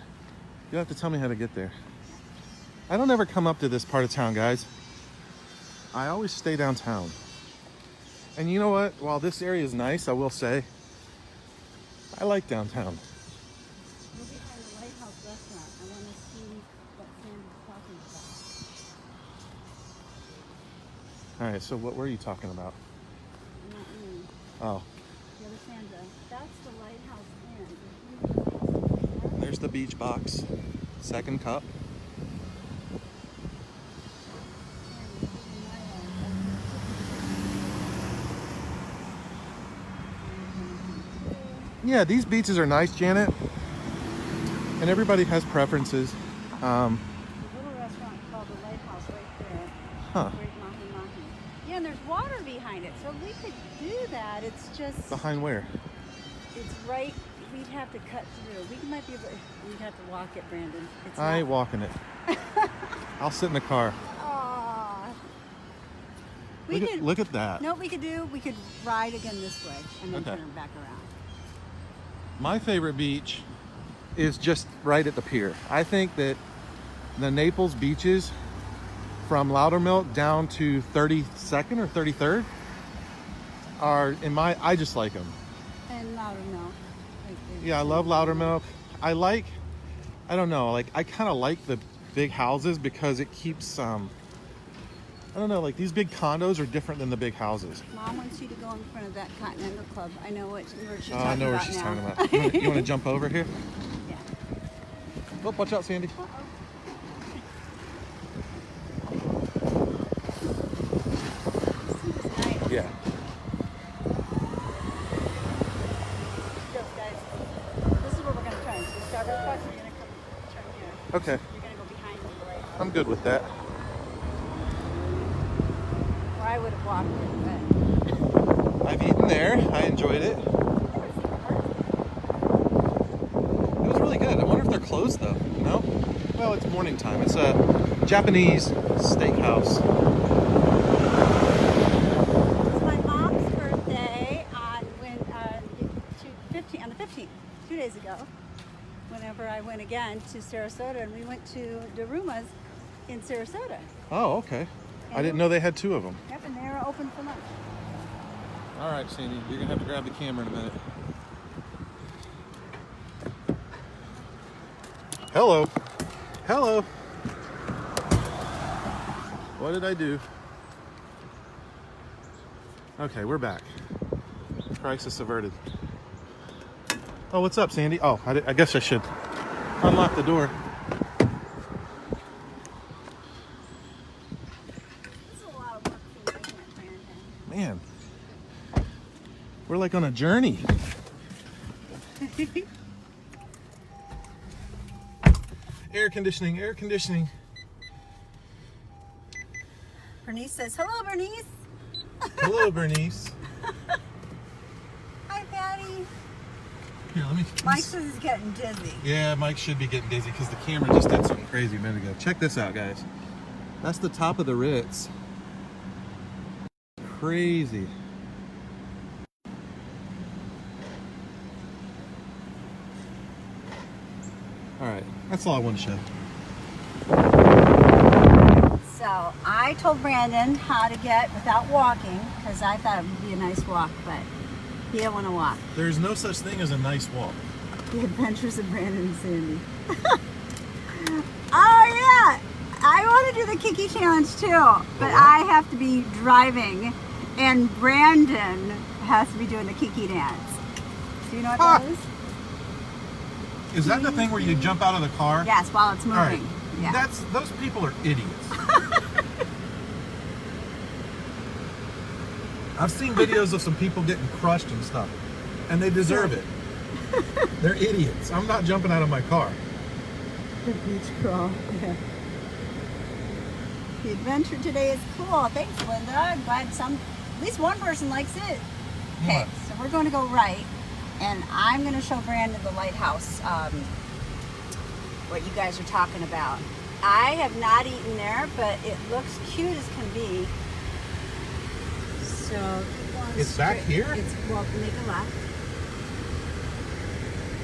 S1: You'll have to tell me how to get there. I don't ever come up to this part of town, guys. I always stay downtown. And you know what? While this area is nice, I will say, I like downtown.
S2: We're behind the Lighthouse restaurant. I want to see what Sandy's talking about.
S1: All right, so what were you talking about?
S2: Not me.
S1: Oh,
S2: The other Sandra. That's the Lighthouse Inn.
S1: there's the beach box. Second cup. Yeah, these beaches are nice, Janet. And everybody has preferences.
S2: The little restaurant called the Lighthouse right there.
S1: Huh.
S2: Great Mahi Mahi. Yeah, and there's water behind it, so we could do that. It's just,
S1: Behind where?
S2: it's right. We'd have to cut through. We might be able. We'd have to walk it, Brandon. It's
S1: I ain't
S2: not-
S1: walking it. I'll sit in the car.
S2: Aw. We could.
S1: Look at that.
S2: No, we could do. We could ride again this way and then
S1: Okay.
S2: turn back around.
S1: My favorite beach is just right at the pier. I think that the Naples beaches from Loudermilk down to 32nd or 33rd are I just like them.
S2: And Loudermilk.
S1: Yeah, I love Loudermilk. I don't know, like I kind of like the big houses because it keeps I don't know, like these big condos are different than the big houses.
S2: Mom wants you to go in front of that Continental Club. I know what she's
S1: Oh,
S2: talking about
S1: I know where she's
S2: now.
S1: talking about. You want to jump over here?
S2: Yeah.
S1: Oh, watch out, Sandy.
S2: Nice.
S1: Yeah.
S2: Go, guys. This is where we're gonna turn. So Starbucks, you're gonna come turn here.
S1: Okay,
S2: You're gonna go behind me, right?
S1: I'm good with that.
S2: Or I would have walked it,
S1: I've eaten there. I enjoyed it.
S2: but.
S1: It was really good. I wonder if they're closed though. No? Well, it's morning time. It's a Japanese steakhouse.
S2: It's my mom's birthday on the 15th, 2 days ago. Whenever I went again to Sarasota, and we went to Daruma's in Sarasota.
S1: Oh, okay. I didn't know they had two of them.
S2: Yep, and they were open for lunch.
S1: All right, Sandy, you're gonna have to grab the camera in a minute. Hello. Hello. What did I do? Okay, we're back. Crisis averted. Oh, what's up, Sandy? Oh, I guess I should unlock the door.
S2: This is a lot of work for you, isn't it, Brandon?
S1: Man, we're like on a journey. Air conditioning, air conditioning.
S2: Bernice says, hello, Bernice.
S1: Hello, Bernice.
S2: Hi, Patty.
S1: Here, let me.
S2: Mike says he's getting dizzy.
S1: Yeah, Mike should be getting dizzy because the camera just did something crazy a minute ago. Check this out, guys. That's the top of the Ritz. Crazy. All right, that's all I want to show.
S2: So I told Brandon how to get without walking because I thought it would be a nice walk, but he didn't want to walk.
S1: There's no such thing as a nice walk.
S2: The Adventures of Brandon and Sandy. Oh yeah, I want to do the Kiki challenge too, but I have to be driving, and Brandon has to be doing the Kiki dance. Do you know what that is?
S1: Is that the thing where you jump out of the car?
S2: Yes, while it's moving.
S1: All right.
S2: Yeah.
S1: Those people are idiots. I've seen videos of some people getting crushed and stuff, and they deserve it. They're idiots. I'm not jumping out of my car.
S2: The beach crawl. Yeah. The adventure today is cool. Thanks, Linda. I'm glad at least one person likes it. Okay,
S1: What?
S2: so we're going to go right, and I'm going to show Brandon the lighthouse, what you guys are talking about. I have not eaten there, but it looks cute as can be. So keep going
S1: It's back
S2: straight.
S1: here?
S2: Well, make a left.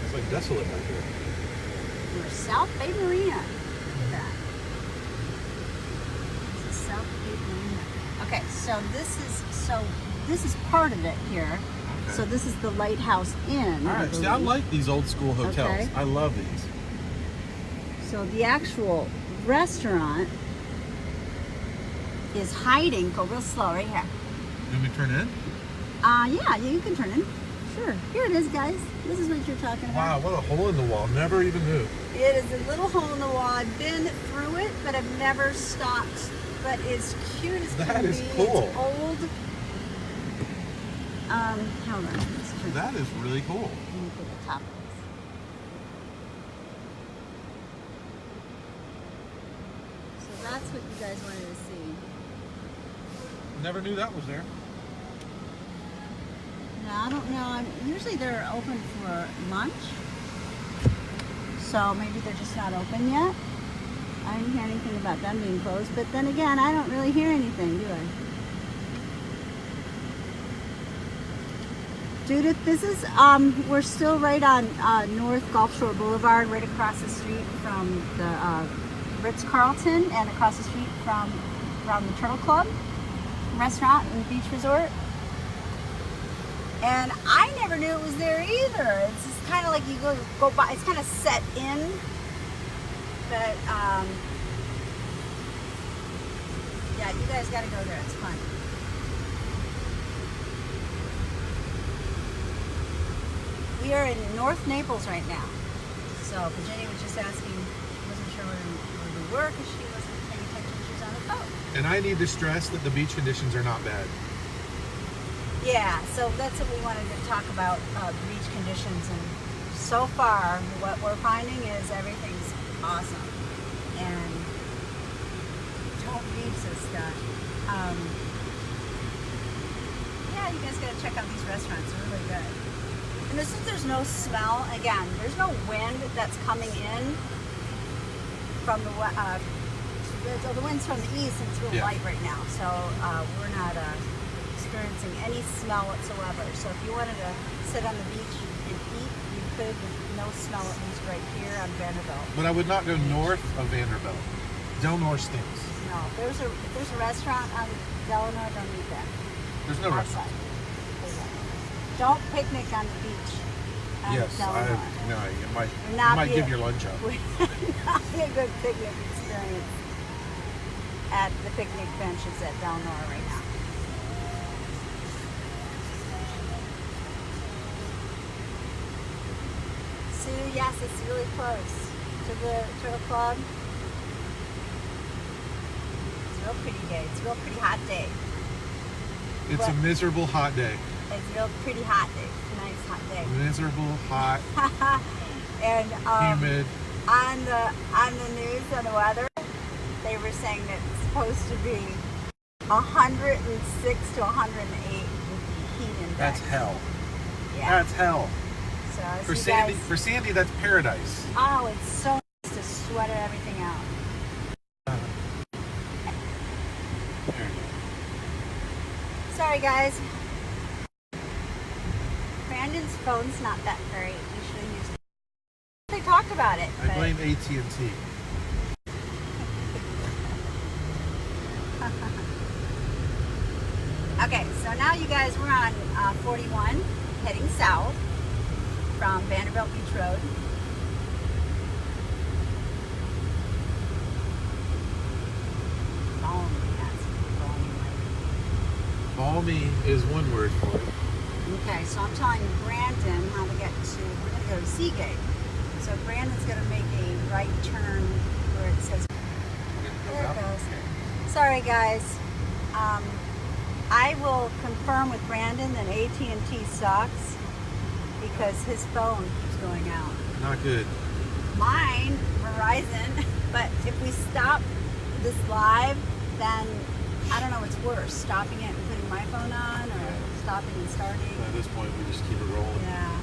S1: It's like desolate back here.
S2: We're South Bay Marina. Look at that. This is South Bay Marina. Okay, so this is part of it here.
S1: Okay.
S2: So this is the Lighthouse Inn.
S1: All right, see, I like these old school hotels.
S2: Okay.
S1: I love these.
S2: So the actual restaurant is hiding. Go real slow right here.
S1: Do we turn in?
S2: Yeah, you can turn in. Sure. Here it is, guys. This is what you're talking
S1: Wow,
S2: about.
S1: what a hole in the wall. Never even knew.
S2: It is a little hole in the wall. I've been through it, but I've never stopped. But it's cute as can
S1: That
S2: be.
S1: is cool.
S2: It's old. Hold on. Let's turn.
S1: That is really cool.
S2: Let me put the top of this. So that's what you guys wanted to see.
S1: Never knew that was there.
S2: No, I don't know. Usually they're open for lunch. So maybe they're just not open yet. I didn't hear anything about them being closed. But then again, I don't really hear anything, do I? Judith, this is, we're still right on North Gulf Shore Boulevard, right across the street from the Ritz-Carlton and across the street from around the Turtle Club restaurant and beach resort. And I never knew it was there either. It's just kind of like you go by, it's kind of set in. But, yeah, you guys got to go there. It's fun. We are in North Naples right now. So Virginia was just asking, she wasn't sure where we were because she wasn't paying attention. She was on the phone.
S1: And I need to stress that the beach conditions are not bad.
S2: Yeah, so that's what we wanted to talk about, beach conditions. And so far, what we're finding is everything's awesome. And don't beach this stuff. Yeah, you guys got to check out these restaurants. They're really good. And since there's no smell, again, there's no wind that's coming in from the wind's from the east and it's real light right now. So we're not experiencing any smell whatsoever. So if you wanted to sit on the beach and eat, you could with no smell, at least right here on Vanderbilt.
S1: But I would not go north of Vanderbilt. Delnor stinks.
S2: No, if there's a restaurant on Delnor, don't eat that.
S1: There's no restaurant.
S2: Don't picnic on the beach.
S1: Yes,
S2: Delnor.
S1: no, you might
S2: Be
S1: give your lunch up.
S2: Would not be a good picnic experience at the picnic benches at Delnor right now. Sue, yes, it's really close to the Turtle Club. It's a real pretty day. It's a real pretty hot day.
S1: It's a miserable hot day.
S2: It's a real pretty hot day. Nice hot day.
S1: Miserable, hot,
S2: and
S1: humid.
S2: On the news, on the weather, they were saying that it's supposed to be 106 to 108 with the heat index.
S1: That's hell.
S2: Yeah.
S1: That's hell.
S2: So
S1: For Sandy, that's paradise.
S2: Oh, it's so nice to sweat everything out.
S1: There you go.
S2: Sorry, guys. Brandon's phone's not that great. We should have used it. They talked about it.
S1: I blame AT&T.
S2: Okay, so now you guys, we're on 41, heading south from Vanderbilt Beach Road.
S1: Balmy is one word for it.
S2: Okay, so I'm telling Brandon how to get to, we're going to go to Seagate. So Brandon's going to make a right turn where it says, there it goes. Sorry guys. I will confirm with Brandon that AT&T sucks because his phone keeps going out.
S1: Not good.
S2: Mine, Verizon, but if we stop this live, then I don't know what's worse, stopping it and putting my phone on or stopping and starting.
S1: At this point, we just keep it rolling.
S2: Yeah.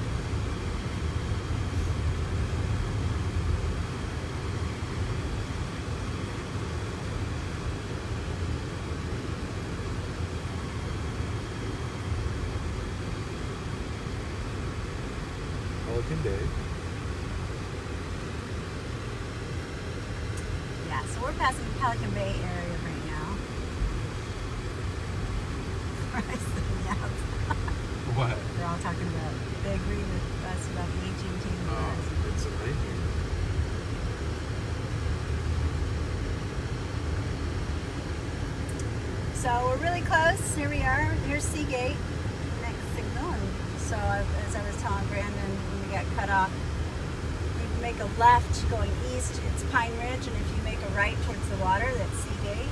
S1: Pelican Day.
S2: Yeah, so we're passing the Pelican Bay area right now.
S1: What?
S2: They're all talking about, they agree with us about the AT&T.
S1: Oh, it's a nightmare.
S2: So we're really close. Here we are. Here's Seagate, next signal. And so as I was telling Brandon when we got cut off, you make a left going east, it's Pine Ridge, and if you make a right towards the water, that's Seagate.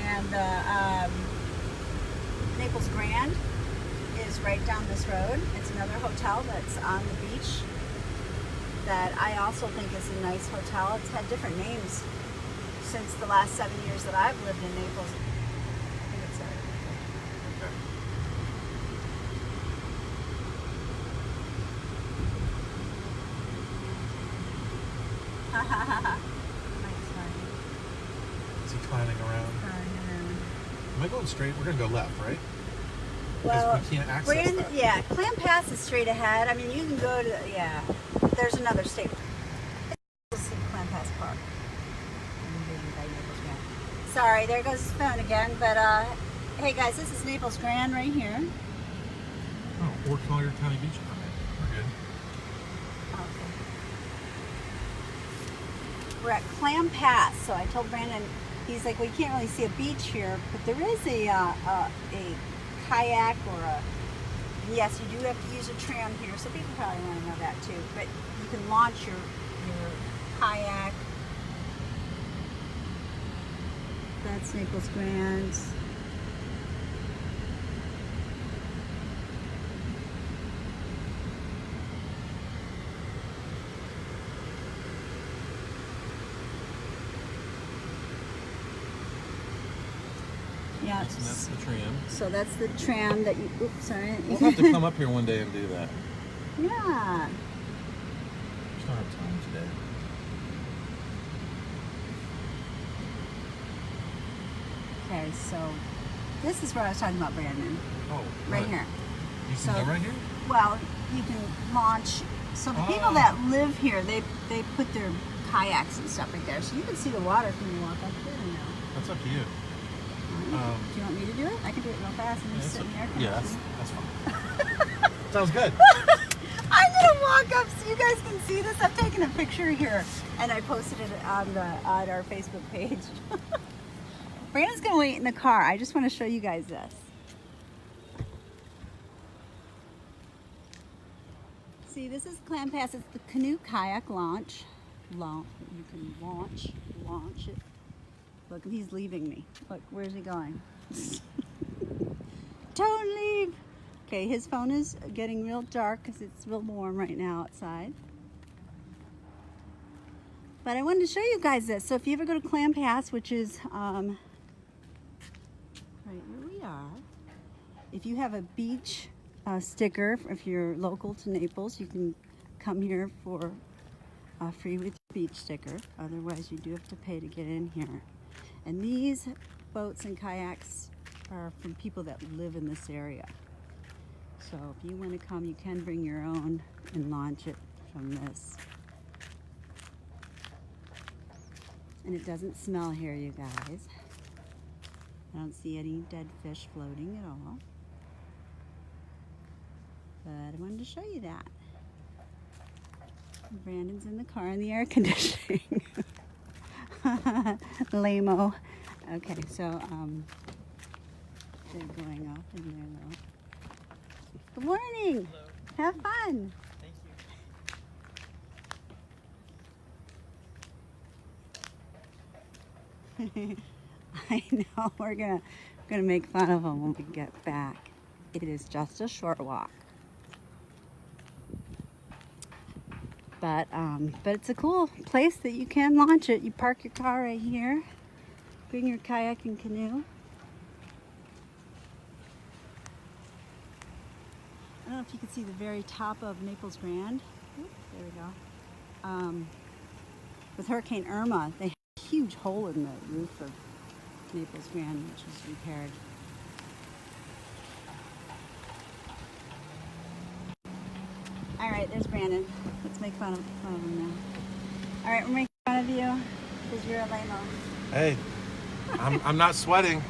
S2: And Naples Grand is right down this road. It's another hotel that's on the beach that I also think is a nice hotel. It's had different names since the last 7 years that I've lived in Naples. I think it's
S1: Is he clowning around? Am I going straight? We're going to go left, right?
S2: Well,
S1: because we can't access that.
S2: Yeah, Clam Pass is straight ahead. I mean, you can go to, yeah, there's another state. We'll see Clam Pass Park. Sorry, there goes his phone again, but hey guys, this is Naples Grand right here.
S1: Oh, or Collier County Beach permit. We're good.
S2: Okay. We're at Clam Pass, so I told Brandon, he's like, well, you can't really see a beach here, but there is a kayak or a, yes, you do have to use a tram here, so people probably want to know that too, but you can launch your kayak. That's Naples Grand. Yeah.
S1: And that's the tram.
S2: So that's the tram that you, oops, sorry.
S1: We'll have to come up here one day and do that.
S2: Yeah.
S1: Just don't have time today.
S2: Okay, so this is where I was talking about Brandon.
S1: Oh,
S2: right here.
S1: You can go right here?
S2: Well, you can launch. So the people that live here, they put their kayaks and stuff right there. So you can see the water from you walk up here now.
S1: That's up to you.
S2: Do you want me to do it? I can do it real fast and just sit in the air conditioning.
S1: Yeah, that's fine. Sounds good.
S2: I'm gonna walk up so you guys can see this. I've taken a picture here and I posted it on our Facebook page. Brandon's gonna wait in the car. I just want to show you guys this. See, this is Clam Pass. It's the canoe kayak launch. You can launch it. Look, he's leaving me. Look, where's he going? Don't leave. Okay, his phone is getting real dark because it's real warm right now outside. But I wanted to show you guys this. So if you ever go to Clam Pass, which is right where we are, if you have a beach sticker, if you're local to Naples, you can come here for free with your beach sticker. Otherwise, you do have to pay to get in here. And these boats and kayaks are from people that live in this area. So if you want to come, you can bring your own and launch it from this. And it doesn't smell here, you guys. I don't see any dead fish floating at all. But I wanted to show you that. Brandon's in the car in the air conditioning. Lame-o. Okay, so they're going off in there though. Good morning. Hello. Have fun. Thank you. I know we're gonna make fun of them when we get back. It is just a short walk. But it's a cool place that you can launch it. You park your car right here, bring your kayak and canoe. I don't know if you can see the very top of Naples Grand. Oops, there we go. With Hurricane Irma, they had a huge hole in the roof of Naples Grand, which was repaired. All right, there's Brandon. Let's make fun of him now. All right, we're making fun of you because you're a lame-o.
S1: Hey, I'm not sweating.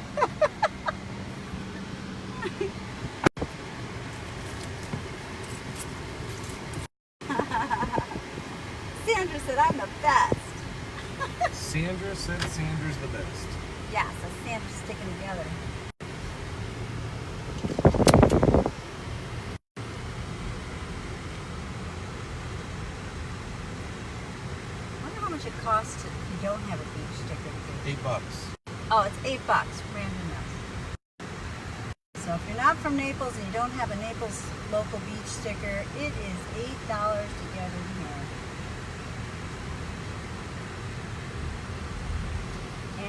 S2: Sandra said I'm the best.
S1: Sandra said Sandra's the best.
S2: Yeah, so Sandra's sticking together. It costs if you don't have a beach sticker to get.
S1: $8.
S2: Oh, it's $8. Brandon knows. So if you're not from Naples and you don't have a Naples local beach sticker, it is $8 to get in here.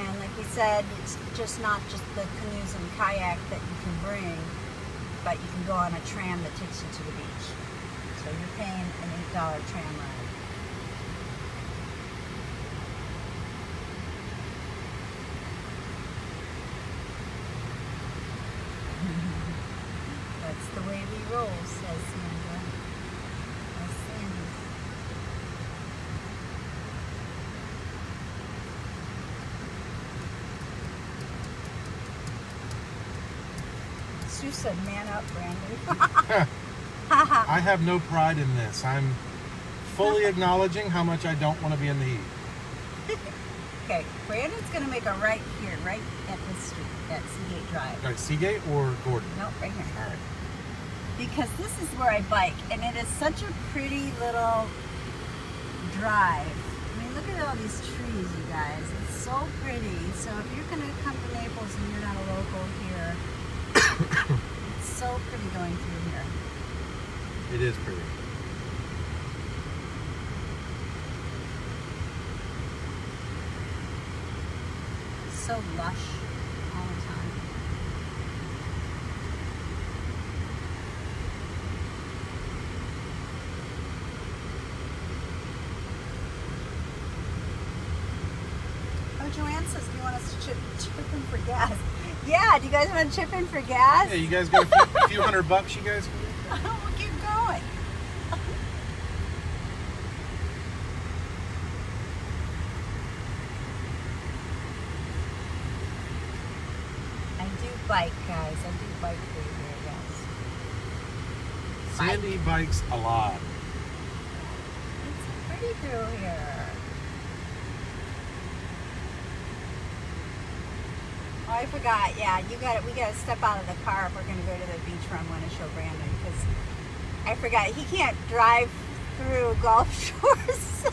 S2: And like we said, it's just not just the canoes and kayak that you can bring, but you can go on a tram that takes you to the beach. So you're paying an $8 tram ride. That's the way we roll, says Sandra. That's Sandy. Sue said, man up, Brandon.
S1: I have no pride in this. I'm fully acknowledging how much I don't want to be in the heat.
S2: Okay, Brandon's going to make a right here, right at this street, at Seagate Drive.
S1: All right, Seagate or Gordon?
S2: Nope, right here.
S1: All right.
S2: Because this is where I bike, and it is such a pretty little drive. I mean, look at all these trees, you guys. It's so pretty. So if you're going to come to Naples and you're not a local here, it's so pretty going through here.
S1: It is pretty.
S2: So lush all the time. Oh, Joanne says, do you want us to chip in for gas? Yeah, do you guys want to chip in for gas?
S1: Yeah, you guys got a few $100 you guys can do?
S2: We'll keep going. I do bike, guys. I do bike through here, yes.
S1: Sandy bikes a lot.
S2: It's pretty through here. Oh, I forgot. Yeah, we gotta step out of the car if we're gonna go to the beach where I'm gonna show Brandon, because I forgot he can't drive through Gulf Shores. So.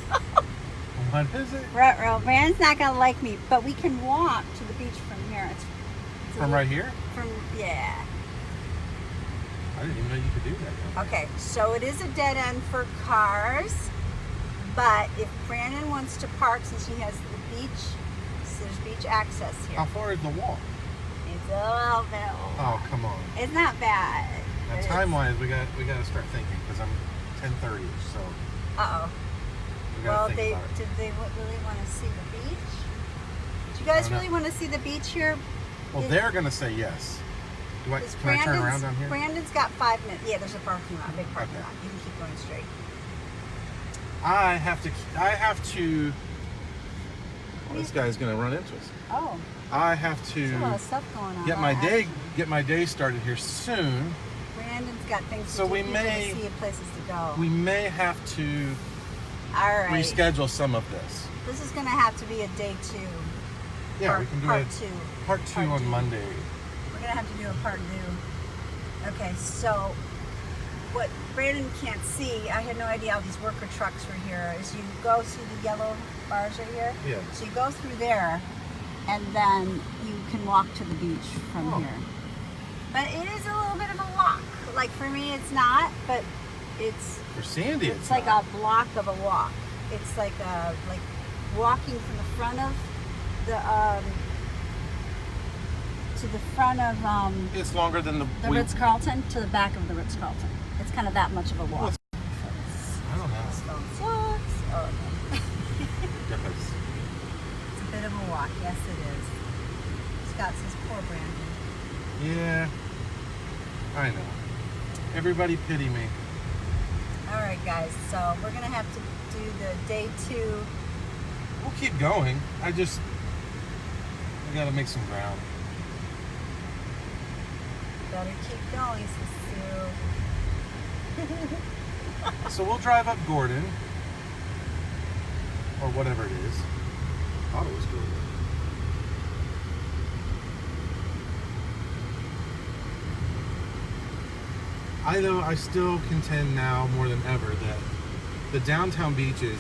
S1: What is it?
S2: Ruh-roh. Brandon's not gonna like me, but we can walk to the beach from here. It's
S1: from right here?
S2: Yeah.
S1: I didn't even know you could do that.
S2: Okay, so it is a dead end for cars, but if Brandon wants to park, since he has the beach, so there's beach access here.
S1: How far is the walk?
S2: It's a little bit old.
S1: Oh, come on.
S2: It's not bad.
S1: Now, time-wise, we got to start thinking, because I'm 10:30, so.
S2: Uh-oh. Well, did they really want to see the beach? Do you guys really want to see the beach here?
S1: Well, they're going to say yes. Can I turn around down here?
S2: Brandon's got 5 minutes. Yeah, there's a parking lot, big parking lot. You can keep going straight.
S1: I have to. Well, this guy's going to run into us.
S2: Oh.
S1: I have
S2: There's a lot
S1: to
S2: of stuff going on.
S1: get my day started here soon.
S2: Brandon's got things
S1: So
S2: to do.
S1: we
S2: People
S1: may
S2: to see places to go.
S1: We may have to
S2: All right.
S1: reschedule some of this.
S2: This is going to have to be a day 2.
S1: Yeah, we can do part two on Monday.
S2: We're going to have to do a part 2. Okay, so what Brandon can't see, I had no idea all these worker trucks were here, is you go through the yellow bars right here.
S1: Yeah.
S2: So you go through there, and then you can walk to the beach from here. But it is a little bit of a walk. Like for me, it's not, but it's
S1: for Sandy.
S2: It's like a block of a walk. It's like walking from the front of the to the front of
S1: it's longer than the
S2: Ritz-Carlton to the back of the Ritz-Carlton. It's kind of that much of a walk.
S1: I don't know.
S2: Sucks. Oh, no.
S1: It's
S2: a bit of a walk. Yes, it is. Scott says, poor Brandon.
S1: Yeah, I know. Everybody pity me.
S2: All right, guys. So we're gonna have to do the day 2.
S1: We'll keep going. I gotta make some ground.
S2: Better keep going, Sue.
S1: So we'll drive up Gordon, or whatever it is. I thought it was Gordon. I still contend now more than ever that the downtown beaches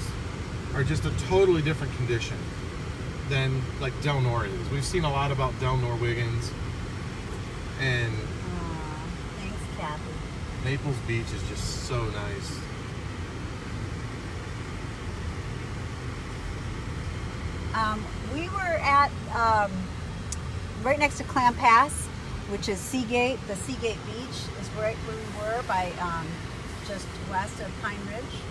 S1: are just a totally different condition than like Delnor is. We've seen a lot about Delnor-Wiggins, and
S2: thanks, Kathy.
S1: Naples Beach is just so nice.
S2: We were at right next to Clam Pass, which is Seagate. The Seagate Beach is right where we were, by just west of Pine Ridge.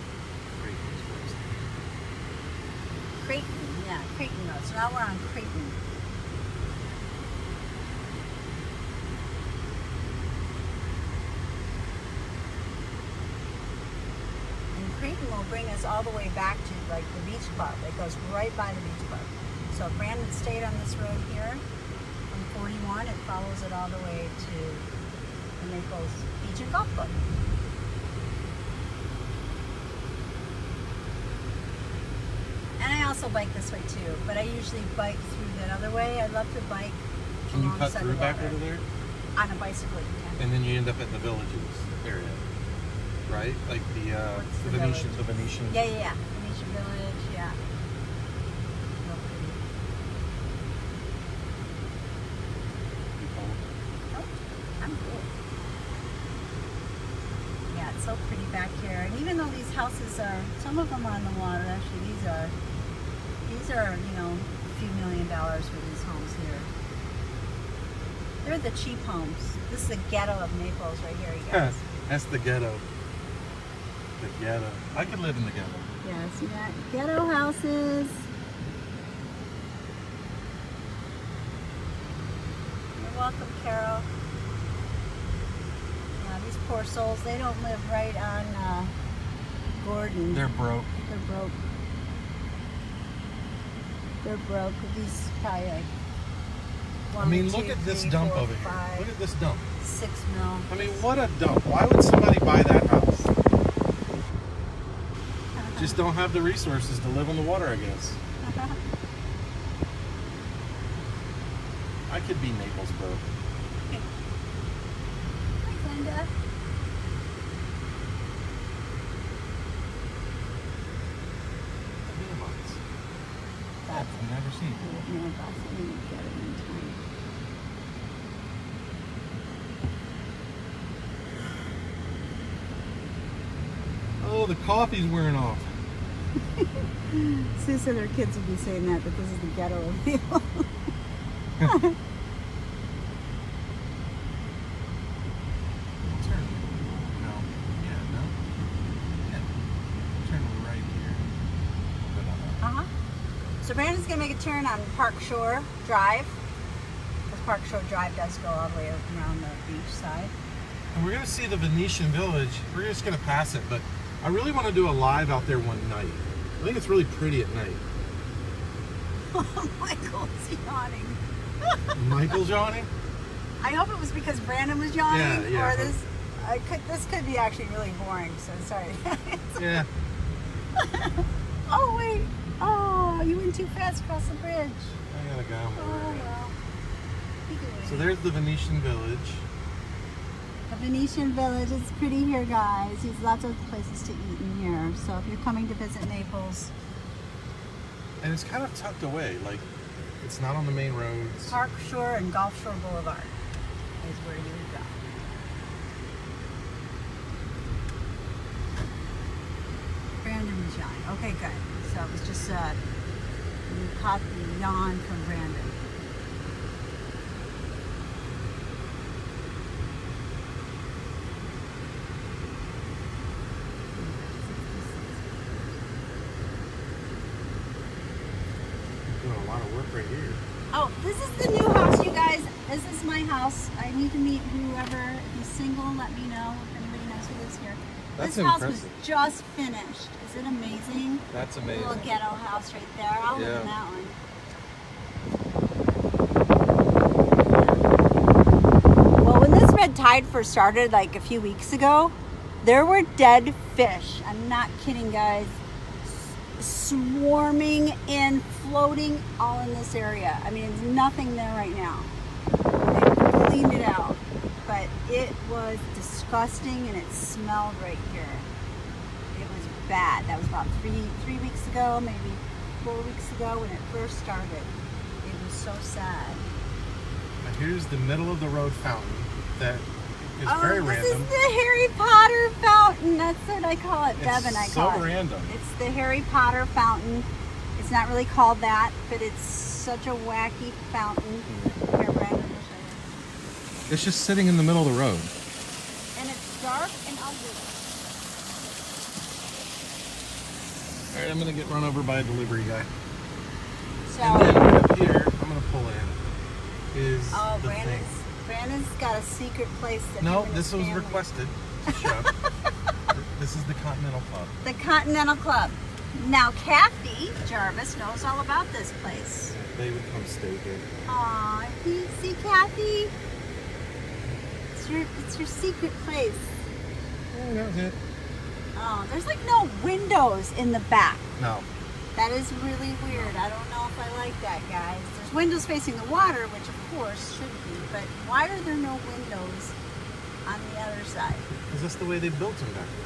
S2: Creighton, yeah, Creighton Road. So now we're on Creighton. And Creighton will bring us all the way back to like the beach club. It goes right by the beach club. So if Brandon stayed on this road here from 41, it follows it all the way to the Naples Beach and Golf Club. And I also bike this way too, but I usually bike through that other way. I love to bike.
S1: Can you cut through back over there?
S2: On a bicycle, you can.
S1: And then you end up at the Villages area, right? Like the Venetian. The Venetian.
S2: Yeah. Venetian Village, yeah. Real pretty.
S1: You cold?
S2: Oh, I'm cool. Yeah, it's so pretty back here. And even though these houses are, some of them are on the water, actually these are, a few $1 million for these homes here. They're the cheap homes. This is the ghetto of Naples right here, you guys.
S1: That's the ghetto. The ghetto. I could live in the ghetto.
S2: Yeah, see that? Ghetto houses. You're welcome, Carol. Yeah, these poor souls, they don't live right on Gordon.
S1: They're broke.
S2: They're broke. They're broke. These probably like
S1: I mean, look at this dump over here. Look at this dump.
S2: 6 mil.
S1: I mean, what a dump. Why would somebody buy that house? Just don't have the resources to live on the water, I guess. I could be Naples broke.
S2: Hi, Glenda.
S1: I've never seen. Oh, the coffee's wearing off.
S2: Sue said her kids would be saying that this is the ghetto of people.
S1: Turn. No. Yeah, no. Yeah. Turn right here.
S2: So Brandon's going to make a turn on Park Shore Drive. Because Park Shore Drive does go all the way around the beach side.
S1: And we're going to see the Venetian Village. We're just going to pass it, but I really want to do a live out there one night. I think it's really pretty at night.
S2: Michael's yawning.
S1: Michael's yawning?
S2: I hope it was because Brandon was yawning.
S1: Yeah.
S2: Or this could be actually really boring, so sorry.
S1: Yeah.
S2: Oh, wait. Oh, you went too fast across the bridge.
S1: I gotta go.
S2: Oh, well.
S1: So there's the Venetian Village.
S2: The Venetian Village, it's pretty here, guys. There's lots of places to eat in here. So if you're coming to visit Naples.
S1: And it's kind of tucked away. Like, it's not on the main roads.
S2: Park Shore and Gulf Shore Boulevard is where you would go. Brandon was yawning. Okay, good. So it was just, you caught the yawn from Brandon.
S1: Doing a lot of work right here.
S2: Oh, this is the new house, you guys. This is my house. I need to meet whoever. If he's single, let me know if anybody knows who lives here.
S1: That's
S2: this house
S1: impressive.
S2: was just finished. Is it amazing?
S1: That's
S2: A
S1: amazing.
S2: little ghetto house right there. I'll live in that one. Well, when this red tide first started, like a few weeks ago, there were dead fish. I'm not kidding, guys. Swarming in, floating all in this area. I mean, there's nothing there right now. They cleaned it out, but it was disgusting and it smelled right here. It was bad. That was about three weeks ago, maybe 4 weeks ago when it first started. It was so sad.
S1: Now here's the middle of the road fountain that is very
S2: this
S1: random.
S2: is the Harry Potter fountain. That's what I call it. Devin, I call it.
S1: It's so random.
S2: It's the Harry Potter fountain. It's not really called that, but it's such a wacky fountain. Here, Brandon, will show you.
S1: It's just sitting in the middle of the road.
S2: And it's dark and ugly.
S1: All right, I'm gonna get run over by a delivery guy.
S2: So,
S1: And then right up here, I'm gonna pull in, is the thing.
S2: Brandon's got a secret place that
S1: No,
S2: him and
S1: this
S2: his
S1: was
S2: family-
S1: requested to show. This is the Continental Club.
S2: The Continental Club. Now, Kathy Jarvis knows all about this place.
S1: They would come stay here.
S2: Aw, see, Kathy? It's your secret place.
S1: Yeah, that was it.
S2: Oh, there's like no windows in the back.
S1: No.
S2: That is really weird. I don't know if I like that, guys. There's windows facing the water, which of course should be, but why are there no windows on the other side?
S1: Because that's the way they built them back then.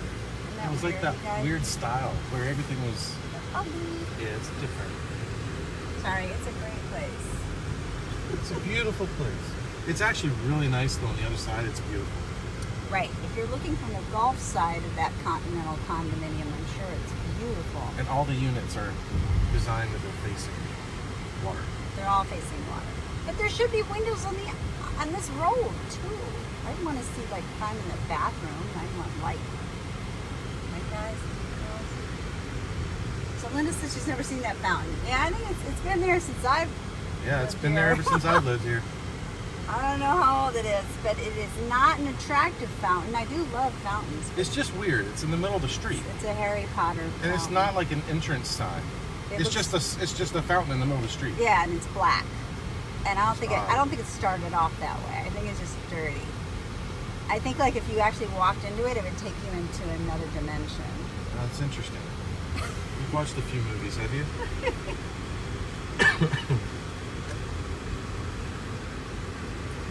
S2: Isn't
S1: It was like
S2: weird,
S1: that
S2: guys?
S1: weird style where everything was,
S2: Ugly.
S1: yeah, it's different.
S2: Sorry, it's a great place.
S1: It's a beautiful place. It's actually really nice though on the other side. It's beautiful.
S2: Right. If you're looking from the Gulf side of that Continental condominium, I'm sure it's beautiful.
S1: And all the units are designed that they're facing water.
S2: They're all facing water. But there should be windows on this road too. I didn't want to see like climb in the bathroom. I want light. Right, guys? Girls? So Linda says she's never seen that fountain. Yeah, I think it's been there since I've
S1: Yeah, it's
S2: lived
S1: been there
S2: here.
S1: ever since I've lived here.
S2: I don't know how old it is, but it is not an attractive fountain. I do love fountains.
S1: It's just weird. It's in the middle of the street.
S2: It's a Harry Potter fountain.
S1: And it's not like an entrance sign.
S2: It
S1: It's
S2: looks-
S1: just a fountain in the middle of the street.
S2: Yeah, and it's black. And I don't think it started off that way. I think it's just dirty. I think like if you actually walked into it, it would take you into another dimension.
S1: That's interesting. You've watched a few movies, have you?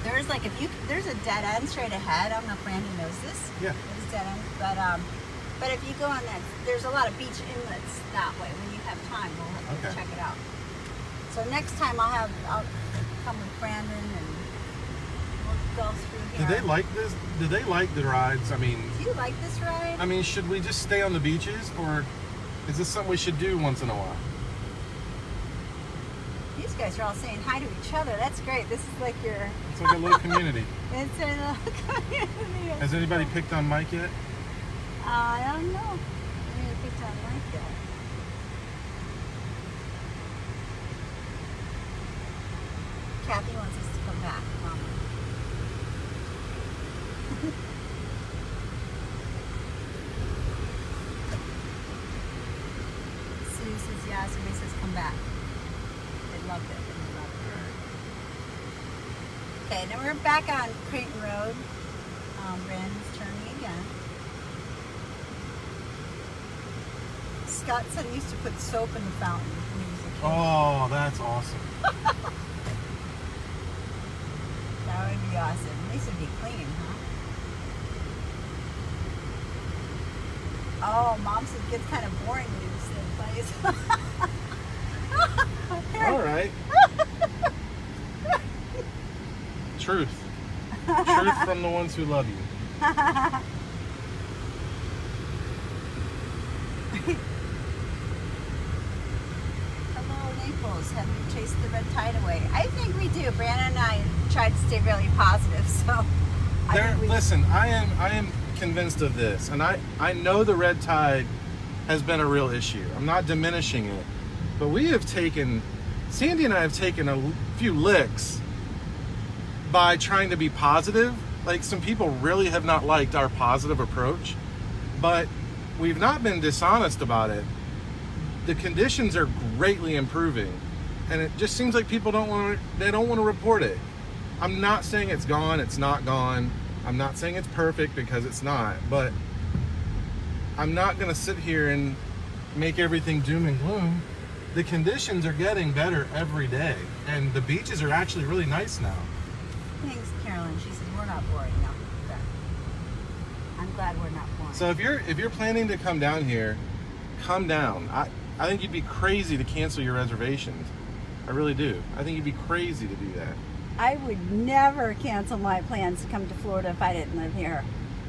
S2: There's like there's a dead end straight ahead. I don't know if Brandon knows this.
S1: Yeah.
S2: There's a dead end, but if you go on that, there's a lot of beach inlets that way. When you have time, we'll check it out. So next time I'll come with Brandon and we'll go through here.
S1: Do they like this? Do they like the rides? I mean,
S2: do you like this ride?
S1: I mean, should we just stay on the beaches, or is this something we should do once in a while?
S2: These guys are all saying hi to each other. That's great. This is like your...
S1: It's like a little community.
S2: It's a little community.
S1: Has anybody picked on Mike yet?
S2: I don't know. I haven't picked on Mike yet. Kathy wants us to come back. Mama. Sue says yes, and he says come back. They loved it. Okay, now we're back on Creighton Road. Brandon's turning again. Scott said he used to put soap in the fountain when he was a kid.
S1: Oh, that's awesome.
S2: That would be awesome. At least it'd be clean, huh? Oh, Mom said it gets kind of boring when you sit in place.
S1: All right. Truth. Truth from the ones who love you.
S2: Hello, Naples. Have you chased the red tide away? I think we do. Brandon and I tried to stay really positive, so.
S1: Listen, I am convinced of this, and I know the red tide has been a real issue. I'm not diminishing it, but Sandy and I have taken a few licks by trying to be positive. Like, some people really have not liked our positive approach, but we've not been dishonest about it. The conditions are greatly improving, and it just seems like people don't want to report it. I'm not saying it's gone, it's not gone. I'm not saying it's perfect, because it's not, but I'm not going to sit here and make everything doom and gloom. The conditions are getting better every day, and the beaches are actually really nice now.
S2: Thanks, Carolyn. She says we're not boring. No, I'm glad we're not boring.
S1: So if you're planning to come down here, come down. I think you'd be crazy to cancel your reservations. I really do. I think you'd be crazy to do that.
S2: I would never cancel my plans to come to Florida if I didn't live here.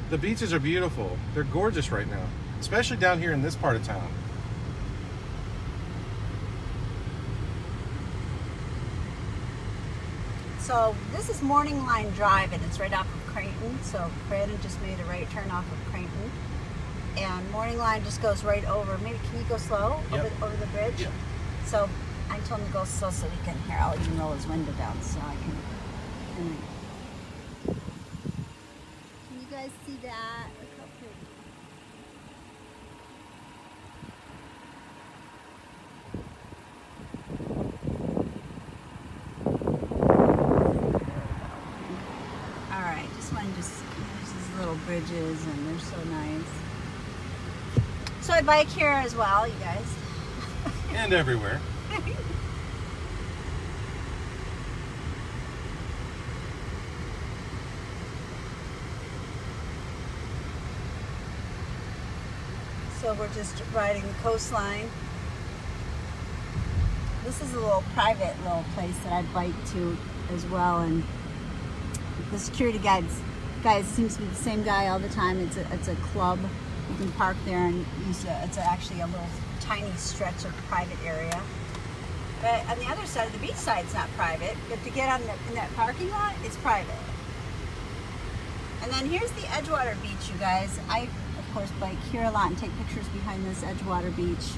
S1: The beaches are beautiful. They're gorgeous right now, especially down here in this part of town.
S2: So this is Morning Line Drive, and it's right off of Creighton. So Brandon just made a right turn off of Creighton, and Morning Line just goes right over. Maybe can you go slow over the bridge?
S1: Yep.
S2: So I told him to go slow so he can hear. I'll even roll his window down so I can. Can you guys see that? Look how pretty. There's these little bridges, and they're so nice. So I bike here as well, you guys.
S1: And everywhere.
S2: So we're just riding the coastline. This is a little private little place that I bike to as well, and the security guy seems to be the same guy all the time. It's a club. You can park there and use it's actually a little tiny stretch of private area. But on the other side of the beach side, it's not private. But to get in that parking lot, it's private. And then here's the Edgewater Beach, you guys. I, of course, bike here a lot and take pictures behind this Edgewater Beach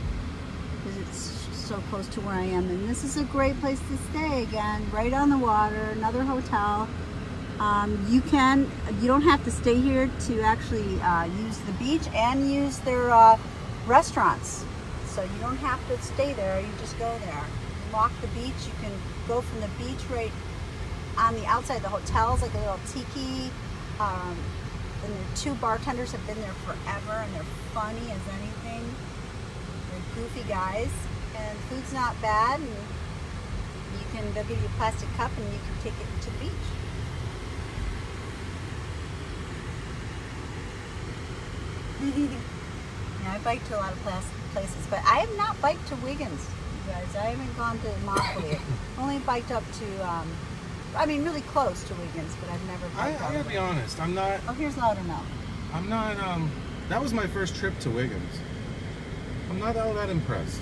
S2: because it's so close to where I am. And this is a great place to stay, again, right on the water, another hotel. You don't have to stay here to actually use the beach and use their restaurants. So you don't have to stay there, you just go there. walk the beach. You can go from the beach right on the outside of the hotels, like a little tiki. And the two bartenders have been there forever, and they're funny as anything. They're goofy guys, and food's not bad. And they'll give you a plastic cup, and you can take it to the beach. Yeah, I bike to a lot of places, but I have not biked to Wiggins, you guys. I haven't gone to Naples yet. Only biked up to, really close to Wiggins, but I've never biked
S1: I gotta be honest, I'm not...
S2: Oh, here's Loudermilk.
S1: I'm not, that was my first trip to Wiggins. I'm not all that impressed.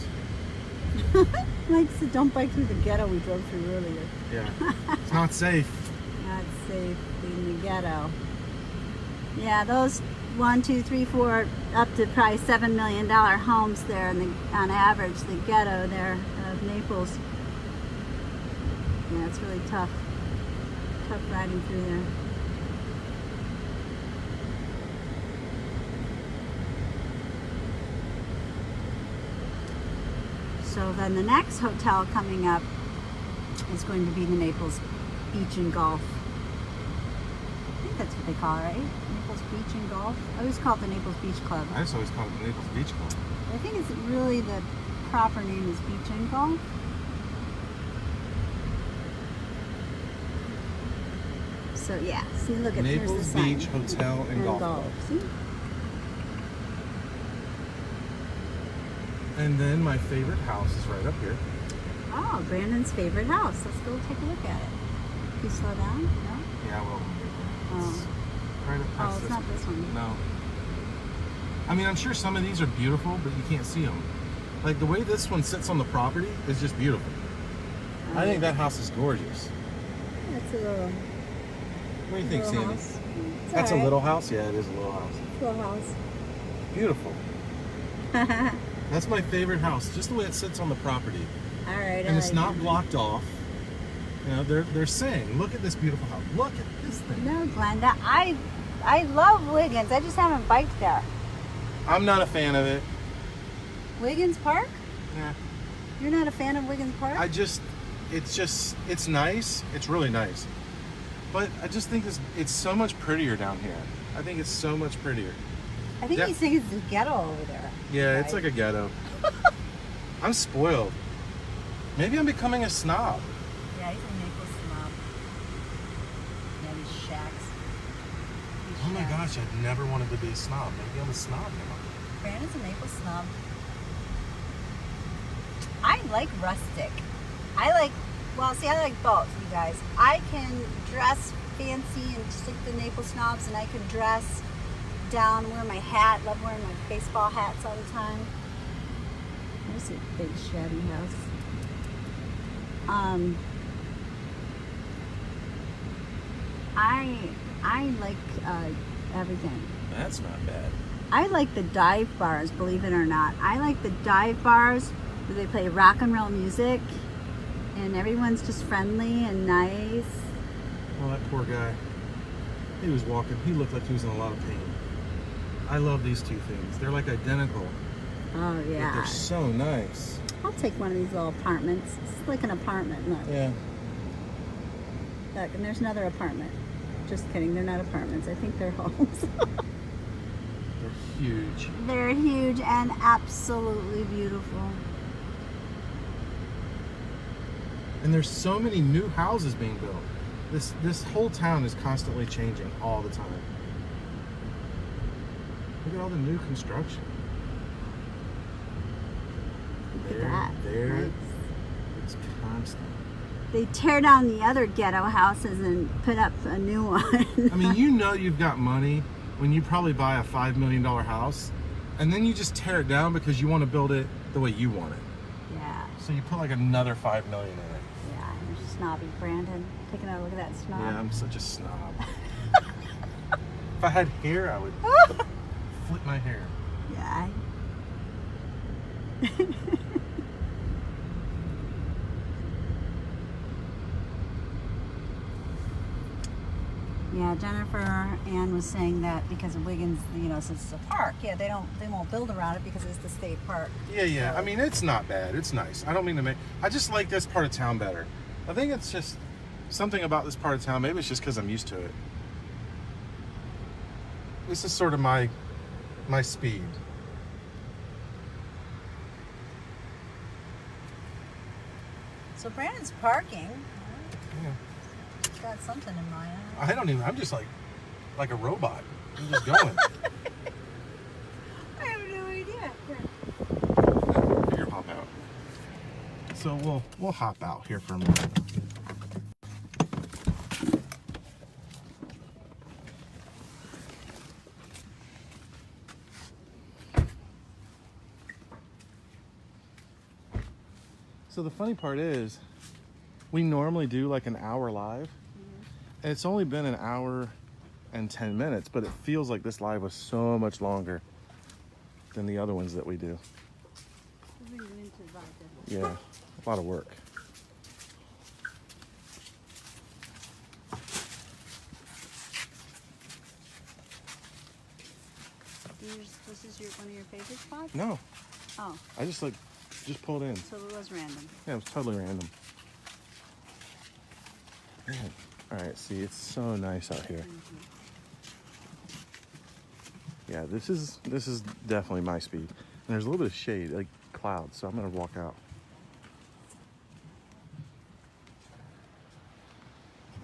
S2: Like, so don't bike through the ghetto we drove through earlier.
S1: Yeah, it's not safe.
S2: Not safe in the ghetto. Yeah, those 1, 2, 3, 4, up to probably $7 million homes there, on average, the ghetto there of Naples. Yeah, it's really tough. Tough riding through there. So then the next hotel coming up is going to be the Naples Beach and Golf. I think that's what they call it, right? Naples Beach and Golf. I always call it the Naples Beach Club.
S1: I just always call it the Naples Beach Club.
S2: I think it's really the proper name is Beach and Golf. So yeah, see, look at here's the
S1: Naples
S2: sign.
S1: Beach Hotel and Golf Club.
S2: See?
S1: And then my favorite house is right up here.
S2: Oh, Brandon's favorite house. Let's go take a look at it. Can you slow down? No?
S1: Yeah, well,
S2: Oh.
S1: right up past
S2: It's not this one.
S1: No. I mean, I'm sure some of these are beautiful, but you can't see them. Like the way this one sits on the property is just beautiful. I think that house is gorgeous.
S2: That's a little.
S1: What do you think,
S2: little
S1: Sandy?
S2: house. It's
S1: That's
S2: all
S1: a
S2: right.
S1: little house? Yeah, it is a little house.
S2: Little house.
S1: Beautiful. That's my favorite house, just the way it sits on the property.
S2: All right.
S1: And
S2: I
S1: it's
S2: like
S1: not
S2: that.
S1: blocked off. You know, they're saying, look at this beautiful house. Look at this thing.
S2: No, Glenda, I love Wiggins. I just haven't biked there.
S1: I'm not a fan of it.
S2: Wiggins Park?
S1: Yeah.
S2: You're not a fan of Wiggins Park?
S1: It's nice. It's really nice. But I just think it's so much prettier down here. I think it's so much prettier.
S2: I think
S1: Yeah.
S2: he's thinking it's a ghetto over there.
S1: Yeah, it's like a ghetto. I'm spoiled. Maybe I'm becoming a snob.
S2: Yeah, he's a Naples snob. Yeah, these shacks.
S1: Oh my gosh, I've never wanted to be a snob. Maybe I'm a snob now.
S2: Brandon's a Naples snob. I like rustic. I like both, you guys. I can dress fancy and just like the Naples snobs, and I can dress down, wear my hat, love wearing my baseball hats all the time. There's a big shabby house. I like everything.
S1: That's not bad.
S2: I like the dive bars, believe it or not. I like the dive bars where they play rock and roll music and everyone's just friendly and nice.
S1: Well, that poor guy. He was walking. He looked like he was in a lot of pain. I love these two things. They're like identical.
S2: Oh
S1: But
S2: yeah.
S1: they're so nice.
S2: I'll take one of these little apartments. It's like an apartment. Look.
S1: Yeah.
S2: Look, and there's another apartment. Just kidding, they're not apartments. I think they're homes.
S1: They're huge.
S2: They're huge and absolutely beautiful.
S1: And there's so many new houses being built. This whole town is constantly changing all the time. Look at all the new construction.
S2: Look at that.
S1: There.
S2: Nice.
S1: It's constant.
S2: They tear down the other ghetto houses and put up a new one.
S1: I mean, you know you've got money when you probably buy a $5 million house, and then you just tear it down because you want to build it the way you want it.
S2: Yeah,
S1: So you put like another $5 million in it.
S2: yeah, you're snobby, Brandon. Taking a look at that snob.
S1: Yeah, I'm such a snob. If I had hair, I would flip my hair.
S2: Yeah. Yeah, Jennifer Ann was saying that because of Wiggins, you know, since it's a park, yeah, they won't build around it because it's the state park.
S1: Yeah.
S2: So,
S1: I mean, it's not bad. It's nice. I don't mean to make. I just like this part of town better. I think it's just something about this part of town. Maybe it's just because I'm used to it. This is sort of my speed.
S2: so Brandon's parking.
S1: Yeah.
S2: He's got something in mind.
S1: I don't even. I'm just like a robot. I'm just going.
S2: I have no idea.
S1: Figure hop out. So we'll hop out here for a minute. So the funny part is, we normally do like an hour live, and it's only been an hour and 10 minutes, but it feels like this live was so much longer than the other ones that we do. Yeah, a lot of work.
S2: This is one of your favorite spots?
S1: No,
S2: Oh,
S1: I just pulled in.
S2: so it was random.
S1: Yeah, it was totally random. Man. All right, see, it's so nice out here. Yeah, this is definitely my speed. And there's a little bit of shade, like clouds, so I'm gonna walk out.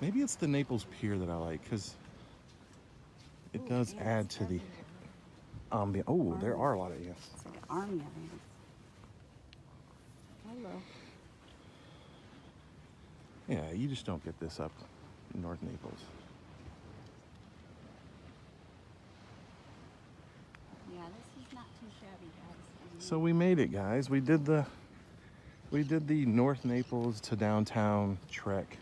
S1: Maybe it's the Naples Pier that I like, because it does add to the ambiance. Oh, there are a lot of ants.
S2: It's like an army of ants. Hello.
S1: Yeah, you just don't get this up in North Naples.
S2: Yeah, this is not too shabby, guys.
S1: So we made it, guys. We did the North Naples to downtown trek.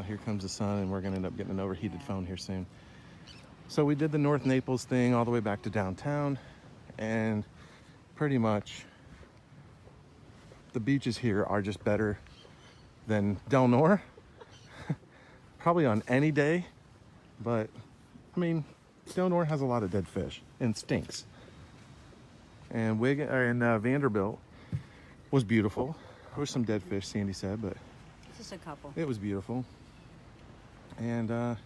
S1: Here comes the sun, and we're gonna end up getting an overheated phone here soon. So we did the North Naples thing all the way back to downtown, and pretty much the beaches here are just better than Delnor. Probably on any day, but I mean, Delnor has a lot of dead fish and stinks. And Vanderbilt was beautiful. There was some dead fish, Sandy said, but
S2: Just a couple.
S1: it was beautiful. And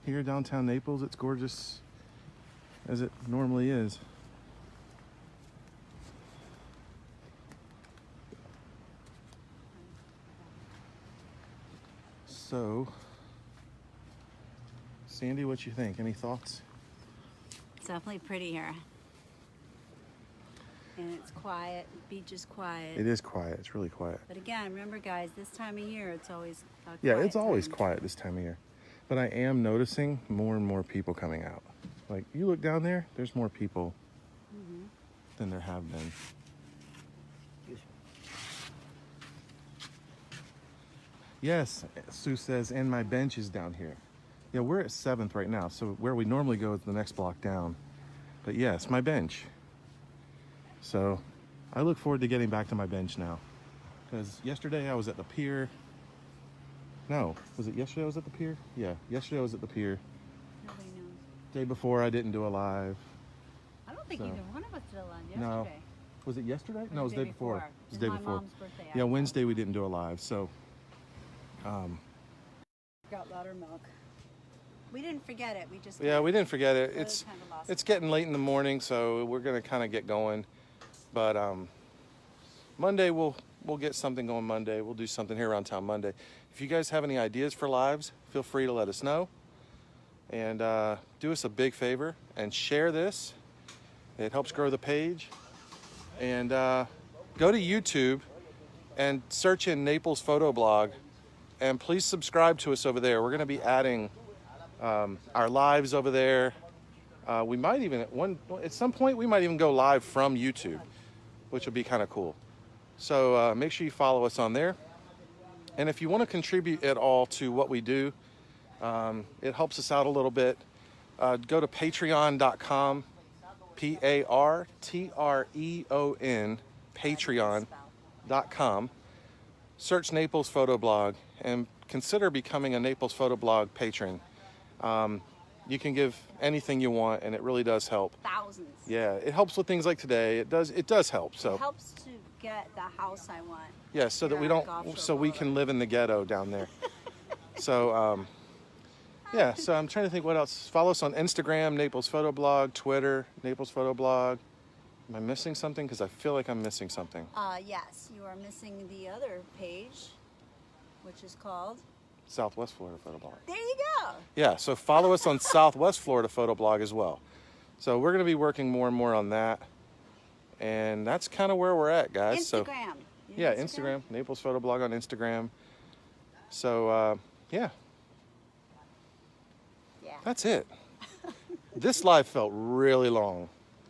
S1: here downtown Naples, it's gorgeous as it normally is. So, Sandy, what you think? Any thoughts?
S2: It's definitely pretty here. And it's quiet. The beach is quiet.
S1: It is quiet. It's really quiet.
S2: But again, remember, guys, this time of year, it's always a
S1: Yeah,
S2: quiet
S1: it's always
S2: time.
S1: quiet this time of year. But I am noticing more and more people coming out. Like, you look down there, there's more people than there have been. Yes, Sue says, and my bench is down here. Yeah, we're at 7th right now, so where we normally go is the next block down. But yes, my bench. So I look forward to getting back to my bench now. Because yesterday I was at the pier. No, was it yesterday I was at the pier? Yeah, yesterday I was at the pier.
S2: Nobody knows.
S1: Day before I didn't do a live.
S2: I don't think
S1: So-
S2: either one of us did a lunch yesterday.
S1: No. Was it yesterday? No, it was the day before. It was
S2: It's
S1: the day
S2: my
S1: before.
S2: mom's birthday.
S1: Yeah, Wednesday we didn't do a live, so
S2: Got buttermilk. We didn't forget it. We just
S1: yeah, we didn't forget it.
S2: Really
S1: It's
S2: kinda lost
S1: it's getting late in the morning, so we're gonna kind of get going. But Monday we'll get something going. Monday we'll do something here around town Monday. If you guys have any ideas for lives, feel free to let us know. And do us a big favor and share this. It helps grow the page. And go to YouTube and search in Naples Photo Blog. And please subscribe to us over there. We're going to be adding our lives over there. We might even at some point we might even go live from YouTube, which would be kind of cool. So make sure you follow us on there. And if you want to contribute at all to what we do, it helps us out a little bit. Go to patreon.com, Patreon, patreon.com. search Naples Photo Blog and consider becoming a Naples Photo Blog patron. You can give anything you want, and it really does help.
S2: Thousands.
S1: Yeah, it helps with things like today. It does help. So
S2: It helps to get the house I want.
S1: yeah, so that we don't, so we can live in the ghetto down there. So yeah, so I'm trying to think what else. Follow us on Instagram, Naples Photo Blog, Twitter, Naples Photo Blog. Am I missing something? Because I feel like I'm missing something.
S2: Yes, you are missing the other page, which is called
S1: Southwest Florida Photo Blog.
S2: There you go.
S1: Yeah, so follow us on Southwest Florida Photo Blog as well. So we're going to be working more and more on that. And that's kind of where we're at, guys.
S2: Instagram.
S1: So yeah, Instagram, Naples Photo Blog on Instagram. So yeah.
S2: Yeah.
S1: That's it. This live felt really long.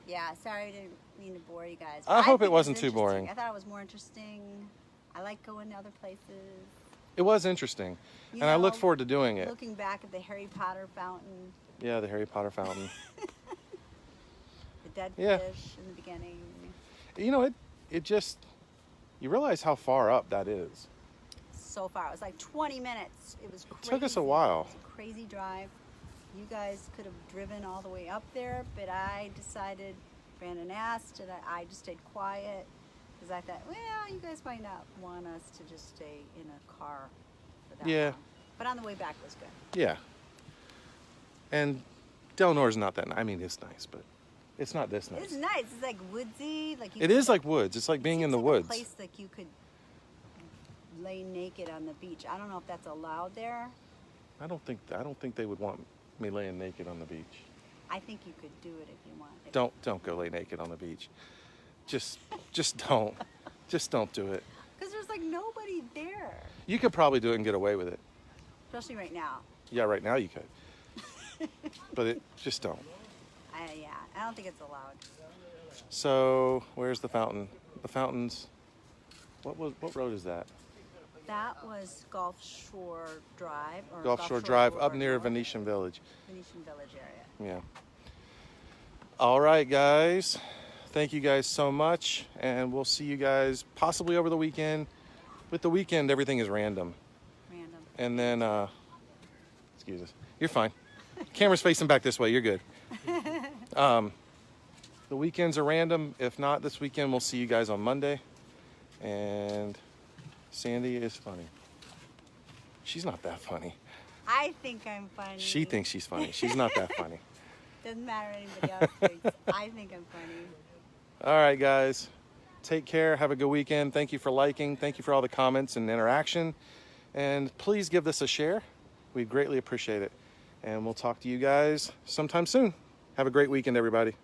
S2: Yeah, sorry I didn't mean to bore you guys.
S1: I hope
S2: think
S1: it wasn't
S2: was
S1: too boring.
S2: interesting. I thought it was more interesting. I like going to other places.
S1: It was interesting.
S2: You
S1: And I look
S2: know,
S1: forward to doing it.
S2: Looking back at the Harry Potter fountain,
S1: Yeah, the Harry Potter fountain.
S2: the dead
S1: Yeah.
S2: fish in the beginning.
S1: You know, it just, you realize how far up that is.
S2: So far, it was like 20 minutes. It was crazy.
S1: It took us a while.
S2: It was a crazy drive. You guys could have driven all the way up there, but I decided, Brandon asked, and I just stayed quiet because I thought, well, you guys might not want us to just stay in a car for that
S1: Yeah.
S2: long. But on the way back was good.
S1: Yeah. And Delnor's not that nice. I mean, it's nice, but it's not this nice.
S2: It's nice. It's like woodsy. Like
S1: It is like woods. It's like being in the woods.
S2: A place like you could lay naked on the beach. I don't know if that's allowed there.
S1: I don't think they would want me laying naked on the beach.
S2: I think you could do it if you want.
S1: Don't go lay naked on the beach. Just don't. Just don't do it.
S2: Because there's like nobody there.
S1: You could probably do it and get away with it.
S2: Especially right now.
S1: Yeah, right now you could. But just don't.
S2: Yeah, I don't think it's allowed.
S1: So where's the fountain? The fountain's, what road is that?
S2: That was Gulf Shore Drive. Or
S1: Gulf Shore Drive up
S2: Boulevard
S1: near
S2: North.
S1: Venetian Village.
S2: Venetian Village area.
S1: Yeah. All right, guys. Thank you guys so much. And we'll see you guys possibly over the weekend. With the weekend, everything is random.
S2: Random.
S1: And then, excuse us. You're fine. Camera's facing back this way. You're good. The weekends are random. If not this weekend, we'll see you guys on Monday. And Sandy is funny. She's not that funny.
S2: I think I'm funny.
S1: She thinks she's funny. She's not that funny.
S2: Doesn't matter what anybody else thinks. I think I'm funny.
S1: All right, guys. Take care. Have a good weekend. Thank you for liking. Thank you for all the comments and interaction. And please give this a share. We'd greatly appreciate it. And we'll talk to you guys sometime soon. Have a great weekend, everybody.